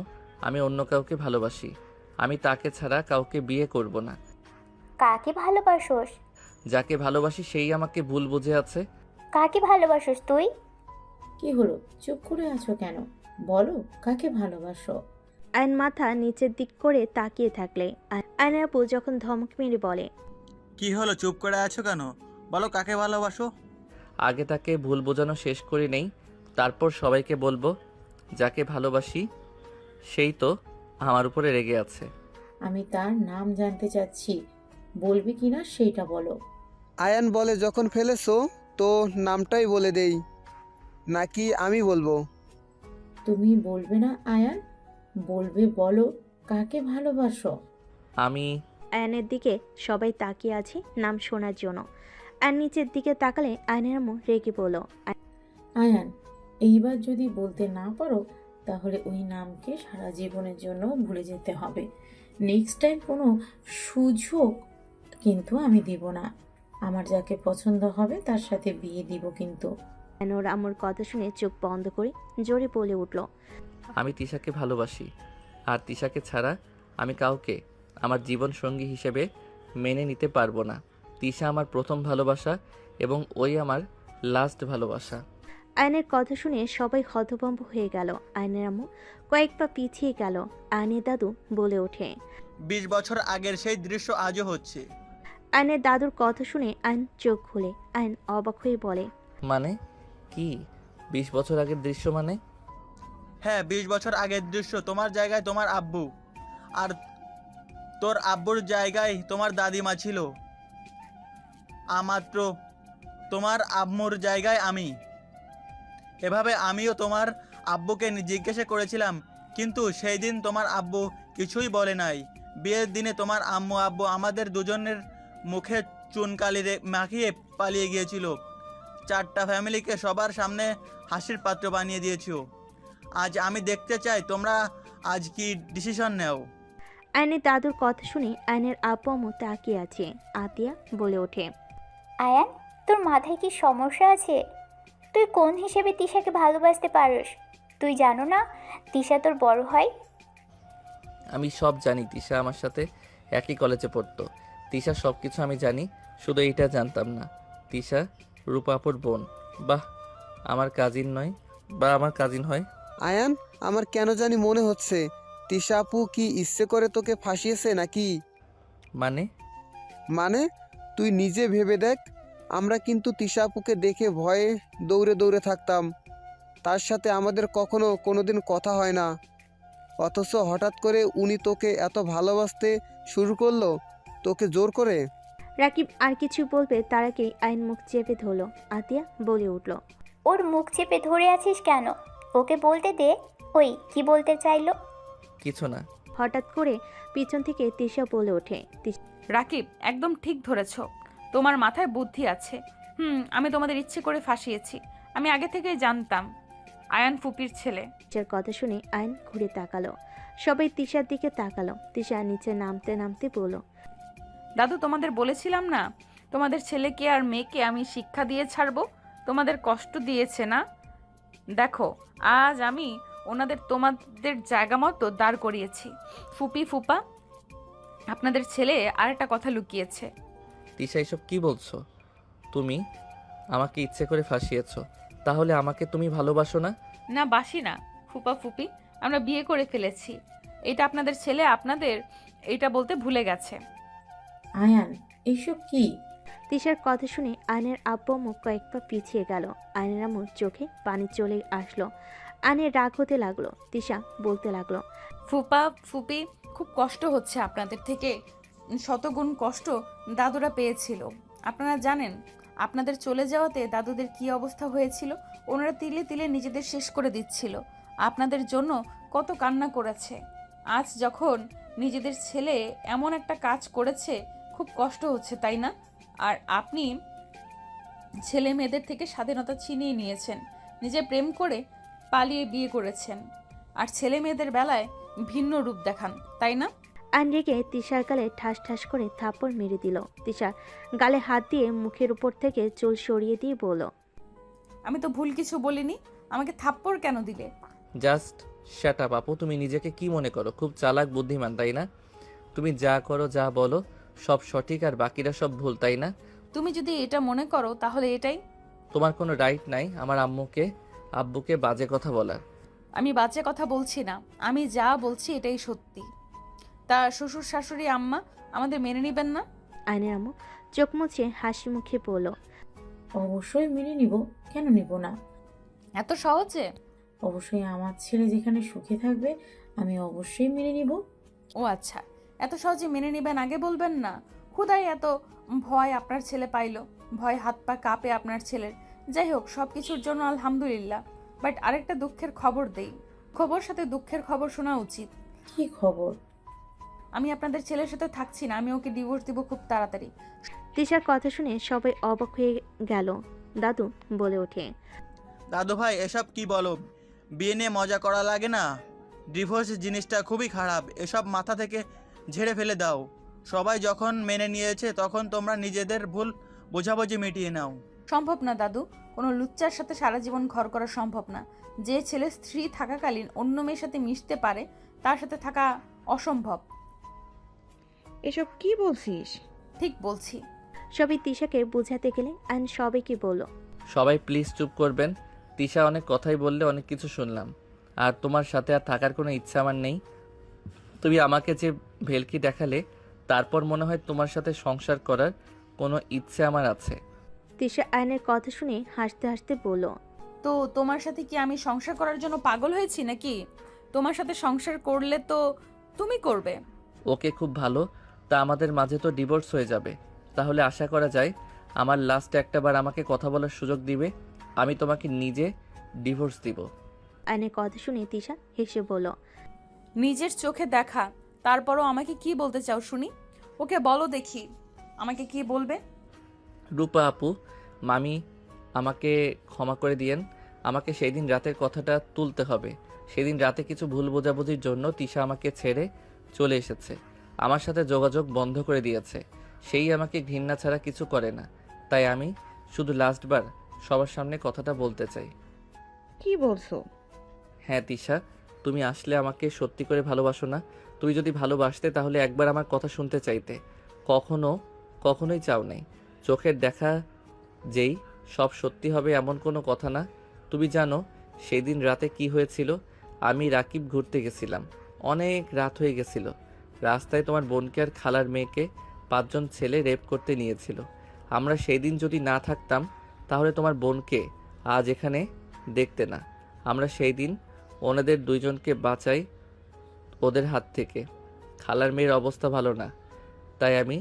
আমি অন্য কাউকে ভালোবাসি। আমি তাকে ছাড়া কাউকে বিয়ে করব না। কাকে ভালোবাসোস? যাকে ভালোবাসি সেই আমাকে ভুল বুঝে আছে। কাকে ভালোবাসোস তুই? কি হলো, চুপ করে আছো কেন? বলো, কাকে ভালোবাসো? আয়ন মাথা নিচের দিক করে তাকিয়ে থাকলে আয়নের আপু যখন ধমক মেরে বলে, কি হলো, চুপ করে আছো কেন? বলো, কাকে ভালোবাসো? আগে তাকে ভুল বোঝানো শেষ করে নেই, তারপর সবাইকে বলবো। যাকে ভালোবাসি সেই তো আমার উপরে রেগে আছে। আমি তার নাম জানতে চাচ্ছি, বলবি কিনা সেইটা বলো। আয়ান বলে যখন ফেলেছো তো নামটাই বলে দেই, নাকি আমি বলবো? তুমি বলবে না আয়ান? বলবে, বলো কাকে ভালোবাসো? আমি আয়নের দিকে সবাই তাকিয়ে আছে নাম শোনার জন্য। আর নিচের দিকে তাকালে আয়নের আম্মু রেগে বলল, আয়ান, এইবার যদি বলতে না পারো তাহলে ওই নামকে সারা জীবনের জন্য ভুলে যেতে হবে। নেক্সট টাইম কোনো সুযোগ কিন্তু আমি দিব না। আমার যাকে পছন্দ হবে তার সাথে বিয়ে দিব কিন্তু। আয়নোর আম্মুর কথা শুনে চোখ বন্ধ করে জোরে বলে উঠল, আমি তিশাকে ভালোবাসি, আর তিশাকে ছাড়া আমি কাউকে আমার জীবন সঙ্গী হিসেবে মেনে নিতে পারবো না। তিশা আমার প্রথম ভালোবাসা এবং ওই আমার লাস্ট ভালোবাসা। আয়নের কথা শুনে সবাই হতভম্ব হয়ে গেল। আয়নের আম্মু কয়েক পা পিছিয়ে গেল। আয়নের দাদু বলে ওঠে, 20 বছর আগের সেই দৃশ্য আজও হচ্ছে। আয়নের দাদুর কথা শুনে আয়ন চোখ খুলে। আয়ন অবাক হয়ে বলে, মানে কি? 20 বছর আগের দৃশ্য মানে? হ্যাঁ, 20 বছর আগের দৃশ্য। তোমার জায়গায় তোমার আব্বু, আর তোর আব্বুর জায়গায় তোমার দাদিমা ছিল। মাত্র তোমার আম্মুর জায়গায় আমি। এভাবে আমিও তোমার আব্বুকে জিজ্ঞাসা করেছিলাম, কিন্তু সেই দিন তোমার আব্বু কিছুই বলে নাই। বিয়ের দিনে তোমার আম্মু আব্বু আমাদের দুজনের মুখে চুনকালি মাখিয়ে পালিয়ে গিয়েছিল। 4টা ফ্যামিলিকে সবার সামনে হাসির পাত্র বানিয়ে দিয়েছো। আজ আমি দেখতে চাই তোমরা আজ কি ডিসিশন নেও। আয়নের দাদুর কথা শুনে আয়নের আব্বু আম্মু তাকিয়ে আছে। আতিয়া বলে ওঠে, আয়ান, তোর মাথায় কি সমস্যা আছে? তুই কোন হিসেবে তিশাকে ভালোবাসতে পারিস? তুই জানো না তিশা তোর বড় হয়? আমি সব জানি। তিশা আমার সাথে একই কলেজে পড়তো। তিশা সব কিছু আমি জানি, শুধু এইটা জানতাম না তিশা রূপাপুর বোন। বাহ, আমার কাজিন নয়, বা আমার কাজিন হয়। আয়ান, আমার কেন জানি মনে হচ্ছে তিশা আপু কি ইচ্ছে করে তোকে ফাঁসিয়েছে নাকি? মানে তুই নিজে ভেবে দেখ, আমরা কিন্তু তিশা আপুকে দেখে ভয়ে দৌড়ে দৌড়ে থাকতাম। তার সাথে আমাদের কোনোদিন কথা হয় না, অথচ হঠাৎ করে উনি তোকে এত ভালোবাসতে শুরু করলো, তোকে জোর করে। রাকিব আর কিছু বলবে তার আগেই আইন মুখ চেপে ধরল। আতিয়া বলে উঠল, ওর মুখ চেপে ধরে আছিস কেন? ওকে বলতে দে। ওই কি বলতে চাইলো? কিছু না। হঠাৎ করে পিছন থেকে তিশা বলে ওঠে, রাকিব, একদম ঠিক ধরেছ। তোমার মাথায় বুদ্ধি আছে। আমি তোমাদের ইচ্ছে করে ফাঁসিয়েছি। আমি আগে থেকেই জানতাম আয়ান ফুপির ছেলে। তিশার কথা শুনে আয়ন ঘুরে তাকালো। সবাই তিশার দিকে তাকালো। তিশা নিচে নামতে নামতে বলল, দাদু, তোমাদের বলেছিলাম না তোমাদের ছেলেকে আর মেয়েকে আমি শিক্ষা দিয়ে ছাড়বো? তোমাদের কষ্ট দিয়েছে না? দেখো, আজ আমি ওনাদের তোমাদের জায়গা মতো দাঁড় করিয়েছি। ফুপি, ফুপা, আপনাদের ছেলে আরেকটা কথা লুকিয়েছে। তিশা, এসব কি বলছো? তুমি আমাকে ইচ্ছে করে ফাঁসিয়েছো। তাহলে আমাকে তুমি ভালোবাসো না? না, বাসি না ফুপা ফুপি, আমরা বিয়ে করে ফেলেছি। এটা আপনাদের ছেলে আপনাদের এটা বলতে ভুলে গেছে। আয়ান, এইসব কি? তিশার কথা শুনে আয়নের আব্বু মুখ কয়েক পা পিছিয়ে গেল। আয়নের আম্মুর চোখে পানি চলে আসলো। আয়নের রাগ হতে লাগলো। তিশা বলতে লাগলো, ফুপা ফুপি, খুব কষ্ট হচ্ছে আপনাদের থেকে শতগুণ কষ্ট দাদুরা পেয়েছিল। আপনারা জানেন আপনাদের চলে যাওয়াতে দাদুদের কি অবস্থা হয়েছিল? ওনারা তিলে তিলে নিজেদের শেষ করে দিচ্ছিল। আপনাদের জন্য কত কান্না করেছে। আজ যখন নিজেদের ছেলে এমন একটা কাজ করেছে, খুব কষ্ট হচ্ছে, তাই না? আর আপনি ছেলে মেয়েদের থেকে স্বাধীনতা ছিনিয়ে নিয়েছেন, নিজে প্রেম করে পালিয়ে বিয়ে করেছেন, আর ছেলে মেয়েদের বেলায় ভিন্ন রূপ দেখান, তাই না? আয়ন রেগে তিশার গালে ঠাস ঠাস করে থাপ্পড় মেরে দিল। তিশার গালে হাত দিয়ে মুখের উপর থেকে চুল সরিয়ে দিয়ে বলল, আমি তো ভুল কিছু বলিনি, আমাকে থাপ্পড় কেন দিলে? জাস্ট শ্যাট আপ আপু। তুমি নিজেকে কি মনে করো? খুব চালাক বুদ্ধিমান, তাই না? তুমি যা করো, যা বলো সব সঠিক আর বাকিরা সব ভুল, তাই না? তুমি যদি এটা মনে করো তাহলে এটাই। তোমার কোনো রাইট নাই আমার আব্বুকে বাজে কথা বলার। আমি বাজে কথা বলছি না, আমি যা বলছি এটাই সত্যি। তা শ্বশুর শাশুড়ি আম্মা আমাদের মেনে নেবেন না? আয়নের আম্মু চোখ মুছে হাসি মুখে বলল, অবশ্যই মেনে নিব, কেন নিব না? এত সহজে? অবশ্যই, আমার ছেলে যেখানে সুখে থাকবে আমি অবশ্যই মেনে নিব। ও আচ্ছা, এত সহজে মেনে নেবেন আগে বলবেন না? খুদাই এত ভয় আপনার ছেলে পাইলো, ভয় হাত পা কাঁপে আপনার ছেলের। যাই হোক, সব কিছুর জন্য আলহামদুলিল্লাহ। বাট আরেকটা দুঃখের খবর দেই। খবর সাথে দুঃখের খবর শোনা উচিত। কি খবর? আমি আপনাদের ছেলের সাথে থাকছি না, আমি ওকে ডিভোর্স দিব খুব তাড়াতাড়ি। তিশার কথা শুনে সবাই অবাক হয়ে গেল। দাদু বলে ওঠে, দাদু ভাই, এসব কি বলো? বিয়ে নিয়ে মজা করা লাগে না? ডিভোর্স জিনিসটা খুবই খারাপ, এসব মাথা থেকে ঝেড়ে ফেলে দাও। সবাই যখন মেনে নিয়েছে তখন তোমরা নিজেদের ভুল বোঝাবুঝি মিটিয়ে নাও। সম্ভব না দাদু, কোনো লুচ্চার সাথে সারা জীবন ঘর করা সম্ভব না। যে ছেলে স্ত্রী থাকাকালীন অন্য মেয়ের সাথে মিশতে পারে, তার সাথে থাকা অসম্ভব। এসব কি বলছিস? ঠিক বলছি। সবাই তিশাকে বোঝাতে গেলে আয়ন সবাইকে বলল, সবাই প্লিজ চুপ করবেন। তিশা অনেক কথাই বললে, অনেক কিছু শুনলাম। আর তোমার সাথে আর থাকার কোনো ইচ্ছা আমার নেই। তুমি আমাকে যে ভেলকি দেখালে, তারপর মনে হয় তোমার সাথে সংসার করার কোনো ইচ্ছে আমার আছে। তিশা আয়নের কথা শুনে হাসতে হাসতে বলল, তো তোমার সাথে কি আমি সংসার করার জন্য পাগল হয়েছি নাকি? তোমার সাথে সংসার করলে তো তুমি করবে। ওকে, খুব ভালো। তা আমাদের মাঝে তো ডিভোর্স হয়ে যাবে। তাহলে আশা করা যায় আমার লাস্টে একটাবার আমাকে কথা বলার সুযোগ দিবে। আমি তোমাকে নিজে ডিভোর্স দিব। আয়নের কথা শুনে তিশা হেসে বলল, নিজের চোখে দেখা, তারপরও আমাকে কি বলতে চাও শুনি? ওকে বলো দেখি, আমাকে কি বলবে? রূপা আপু, মামি আমাকে ক্ষমা করে দিয়েন। আমাকে সেই দিন রাতের কথাটা তুলতে হবে। সেদিন রাতে কিছু ভুল বোঝাবুঝির জন্য তিশা আমাকে ছেড়ে চলে এসেছে, আমার সাথে যোগাযোগ বন্ধ করে দিয়েছে। সেই আমাকে ঘৃণা ছাড়া কিছু করে না। তাই আমি শুধু লাস্টবার সবার সামনে কথাটা বলতে চাই। কি বলছো? হ্যাঁ তিশা, তুমি আসলে আমাকে সত্যি করে ভালোবাসো না? তুমি যদি ভালোবাসতে তাহলে একবার আমার কথা শুনতে চাইতে। কখনোই চাও নাই। চোখের দেখা যেই সব সত্যি হবে এমন কোনো কথা না। তুমি জানো সেই দিন রাতে কি হয়েছিল? আমি রাকিব ঘুরতে গেছিলাম, অনেক রাত হয়ে গেছিল। রাস্তায় তোমার বোনকে আর খালার মেয়েকে 5 জন ছেলে রেপ করতে নিয়েছিল। আমরা সেই দিন যদি না থাকতাম তাহলে তোমার বোনকে আজ এখানে দেখতে না। আমরা সেই দিন ওনাদের 2 জনকে বাঁচাই ওদের হাত থেকে। খালার মেয়ের অবস্থা ভালো না, তাই আমি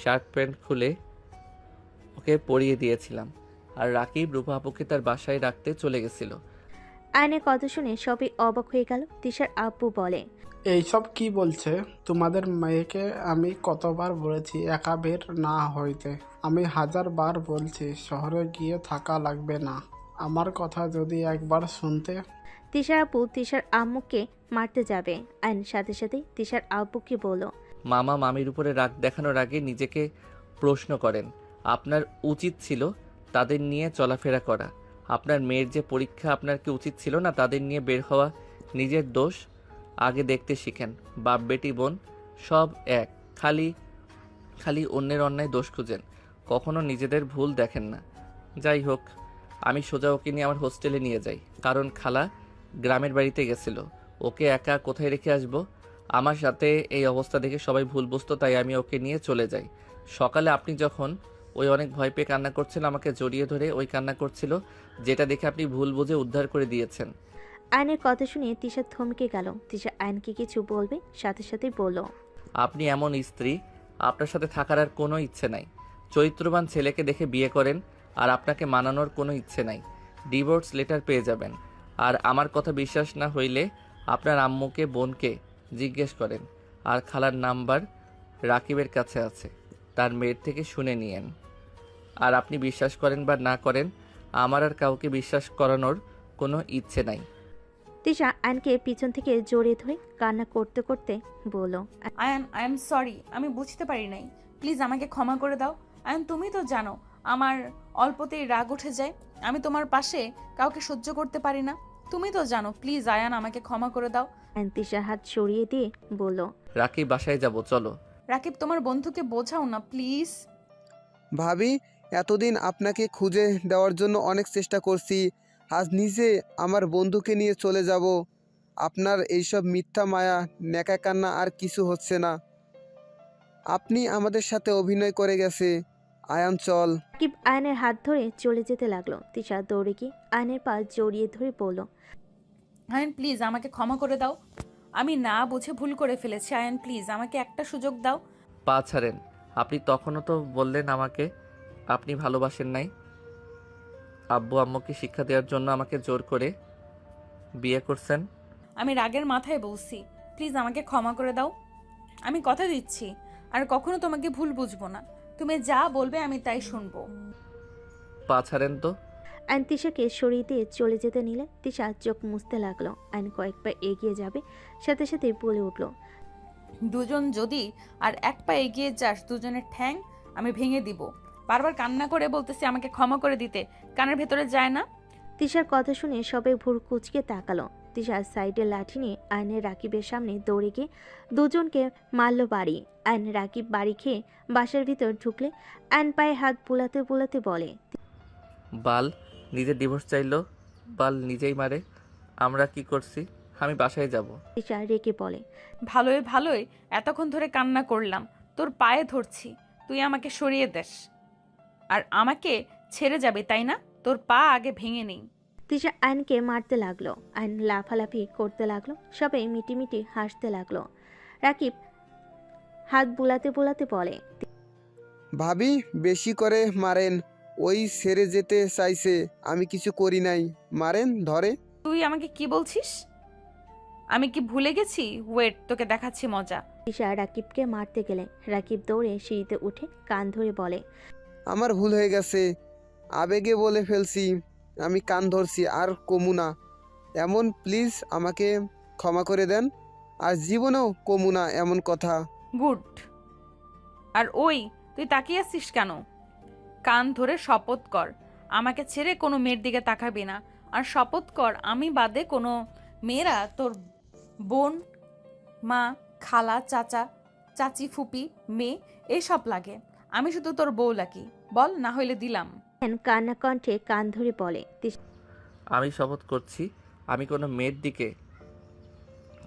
শার্ট প্যান্ট খুলে ওকে পরিয়ে দিয়েছিলাম। আর রাকিব রূপা আপুকে তার বাসায় রাখতে চলে গেছিল। আয়নের কথা শুনে সবাই অবাক হয়ে গেল। তিশার আব্বু বলে, এইসব কি বলছে? তোমাদের মেয়েকে আমি কতবার বলেছি একা বের না হইতে। আমি 1000 বার বলছি শহরে গিয়ে থাকা লাগবে না। আমার কথা যদি একবার শুনতে। তিশার আপু তিশার আম্মুকে মারতে যাবে। আইন সাথে সাথে তিশার আব্বুকে বলল, মামা মামির উপরে রাগ দেখানোর আগে নিজেকে প্রশ্ন করেন। আপনার উচিত ছিল তাদের নিয়ে চলাফেরা করা। আপনার মেয়ের যে পরীক্ষা, আপনার কি উচিত ছিল না তাদের নিয়ে বের হওয়া? নিজের দোষ আগে দেখতে শিখেন। বাপ বেটি বোন সব এক, খালি খালি অন্যের অন্যায় দোষ খুঁজেন, কখনো নিজেদের ভুল দেখেন না। যাই হোক, আমি সোজা ওকে নিয়ে আমার হোস্টেলে নিয়ে যাই, কারণ খালা গ্রামের বাড়িতে গেছিল। ওকে একা কোথায় রেখে আসব? আমার সাথে এই অবস্থা দেখে সবাই ভুল বুঝতো, তাই আমি ওকে নিয়ে চলে যাই। সকালে আপনি যখন ওই অনেক ভয় পেয়ে কান্না করছিল, আমাকে জড়িয়ে ধরে ওই কান্না করছিল, যেটা দেখে আপনি ভুল বুঝে উদ্ধার করে দিয়েছেন। আইনের কথা শুনে তিশা থমকে গেল। তিশা আইনকে কিছু বলবে, সাথে সাথেই বলল, আপনি এমন স্ত্রী, আপনার সাথে থাকার আর কোনো ইচ্ছে নাই। চরিত্রবান ছেলেকে দেখে বিয়ে করেন, আর আপনাকে মানানোর কোনো ইচ্ছে নাই। ডিভোর্স লেটার পেয়ে যাবেন। আর আমার কথা বিশ্বাস না হইলে আপনার আম্মুকে বোনকে জিজ্ঞেস করেন। আর খালার নাম্বার রাকিবের কাছে আছে, তার মেয়ের থেকে শুনে নিয়েন। আর আপনি বিশ্বাস করেন বা না করেন, আমার আর কাউকে বিশ্বাস করানোর কোনো ইচ্ছে নাই। তিশা আইনকে পিছন থেকে জড়িয়ে ধরে কান্না করতে করতে বলল, আয়ান, আই এম সরি, আমি বুঝতে পারি নাই। প্লিজ আমাকে ক্ষমা করে দাও। আয়ান, তুমি তো জানো আমার অল্পতেই রাগ উঠে যায়। আমি তোমার পাশে কাউকে সহ্য করতে পারি না, তুমি তো জানো। প্লিজ আয়ান, আমাকে ক্ষমা করে দাও। আইন তিশার হাত সরিয়ে দিয়ে বলল, রাকিব বাসায় যাব, চলো। রাকিব, তোমার বন্ধুকে বোঝাও না প্লিজ। ভাবি, এতদিন আপনাকে খুঁজে দেওয়ার জন্য অনেক চেষ্টা করছি, আজ নিজে আমার বন্ধুকে নিয়ে চলে যাব। আপনার এইসব মিথ্যা মায়া, নেকা কান্না আর কিছু হচ্ছে না। আপনি আমাদের সাথে অভিনয় করে গেছে। আয়ান চল। রাকিব আয়নের হাত ধরে চলে যেতে লাগলো। তিশা দৌড়ে গিয়ে আয়নের পা জড়িয়ে ধরে বলল, আয়ান প্লিজ আমাকে ক্ষমা করে দাও। আমি না বুঝে ভুল করে ফেলেছি। আয়ান প্লিজ আমাকে একটা সুযোগ দাও। পা ছাড়েন। আপনি তখনও তো বললেন আমাকে আপনি ভালোবাসেন নাই। আব্বু আম্মুকে শিক্ষা দেওয়ার জন্য আমাকে জোর করে বিয়ে করছেন। আমি রাগের মাথায় বলছি, প্লিজ আমাকে ক্ষমা করে দাও। আমি কথা দিচ্ছি আর কখনো তোমাকে ভুল বুঝবো না। তুমি যা বলবে আমি তাই শুনবো। পা ছাড়েন তো। আইন তিশাকে সরিয়ে দিয়ে চলে যেতে নিলে তিশা চোখ মুছতে লাগলো। আইন কয়েকবার এগিয়ে যাবে, সাথে সাথে বলে উঠল, দুজন যদি আর এক পা এগিয়ে যাস, দুজনের ঠ্যাং আমি ভেঙে দিব। বারবার কান্না করে বলতেছি আমাকে ক্ষমা করে দিতে, কানের ভেতরে যায় না। তিশার কথা শুনে সবাই ভোর কুচকে তাকালো। তিশার সাইডে লাঠি নিয়ে আইনের রাকিবের সামনে দৌড়ে গিয়ে দুজনকে মারল বাড়ি। আইন রাকিব বাড়ি খেয়ে বাসার ভিতর ঢুকলে আইন পায়ে হাত বুলাতে বুলাতে বলে, বাল নিজে ডিভোর্স চাইলো, বাল নিজেই মারে। আমরা কি করছি? আমি বাসায় যাব। তিশা রেগে বলে, ভালোই ভালোই এতক্ষণ ধরে কান্না করলাম, তোর পায়ে ধরছি, তুই আমাকে সরিয়ে দেস আর আমাকে ছেড়ে যাবে তাই না? তোর পা আগে ভেঙে নেই। তিশা আইনকে মারতে লাগলো। আইন লাফালাফি করতে লাগলো। সবাই মিটিমিটি হাসতে লাগলো। রাকিব হাত বুলাতে বুলাতে বলে, ভাবি বেশি করে মারেন, ওই সেরে যেতে চাইছে, আমি কিছু করি নাই, মারেন ধরে। তুই আমাকে কি বলছিস? আমি কি ভুলে গেছি? ওয়েট, তোকে দেখাচ্ছি মজা। তিশা রাকিবকে মারতে গেলে রাকিব দৌড়ে সিঁড়িতে উঠে কান ধরে বলে, আমার ভুল হয়ে গেছে, আবেগে বলে ফেলছি, আমি কান ধরছি, আর কমু না এমন, প্লিজ আমাকে ক্ষমা করে দেন, আর জীবনেও কমু না এমন কথা। গুড। আর ওই তুই তাকিয়ে আসছিস কেন? কান ধরে শপথ কর আমাকে ছেড়ে কোনো মেয়ের দিকে তাকাবি না। আর শপথ কর আমি বাদে কোনো মেয়েরা তোর বোন, মা, খালা, চাচা, চাচি, ফুপি, মেয়ে এইসব লাগে। আমি শুধু তোর বউ লাগি। বল, না হইলে দিলাম। কান্না কণ্ঠে কান ধরে বলে, আমি শপথ করছি আমি কোনো মেয়ের দিকে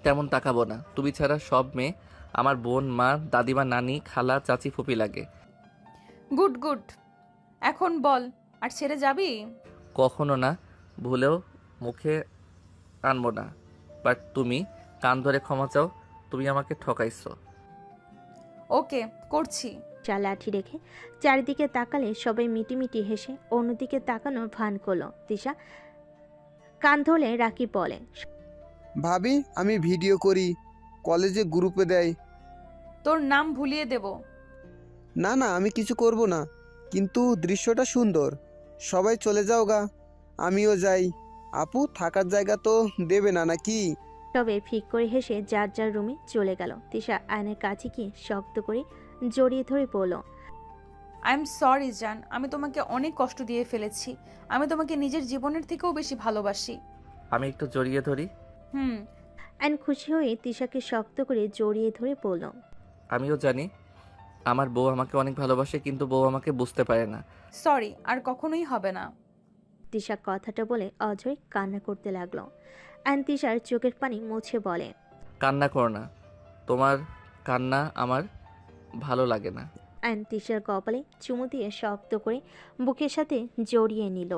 তেমন তাকাবো না। তুমি ছাড়া সব মেয়ে আমার বোন, মা, দাদিমা, নানি, খালা, চাচি, ফুপি লাগে। Good good. এখন বল, আর ছেড়ে যাবি? কখনো না, ভুলেও মুখে আনবো না। বাট তুমি কান ধরে ক্ষমা চাও, তুমি আমাকে ঠকাইছো। ওকে, করছি। লাঠি রেখে চারিদিকে তাকালে সবাই মিটিমিটি হেসে অন্যদিকে তাকানোর ভান করলো। তিশা কান ধরলে রাকিব বলে, ভাবি আমি ভিডিও করি, কলেজে গ্রুপে দেয়। তোর নাম ভুলিয়ে দেব। না না, আমি কিছু করব না, কিন্তু দৃশ্যটা সুন্দর, সবাই চলে যাও গা। আমিও যাই। আপু থাকার জায়গা তো দেবে না নাকি? তবে ফিক করে হেসে যার যার রুমে চলে গেল। তিশা আয়নের কাছে গিয়ে শক্ত করে জড়িয়ে ধরে বলল, আই এম সরি জান, আমি তোমাকে অনেক কষ্ট দিয়ে ফেলেছি। আমি তোমাকে নিজের জীবনের থেকেও বেশি ভালোবাসি। আমি একটু জড়িয়ে ধরি। হুম। আয়ন খুশি হয়ে তিশাকে শক্ত করে জড়িয়ে ধরে বলল, আমিও জানি আমার বউ আমাকে অনেক ভালোবাসে, কিন্তু বউ আমাকে বুঝতে পারে না। সরি, আর কখনোই হবে না। তিশা কথাটা বলে অজয় কান্না করতে লাগলো। আয়ন তিশার চোখের পানি মুছে বলে, কান্না করো না, তোমার কান্না আমার ভালো লাগে না। আয়ন তিশার কপালে চুমু দিয়ে শক্ত করে বুকের সাথে জড়িয়ে নিল।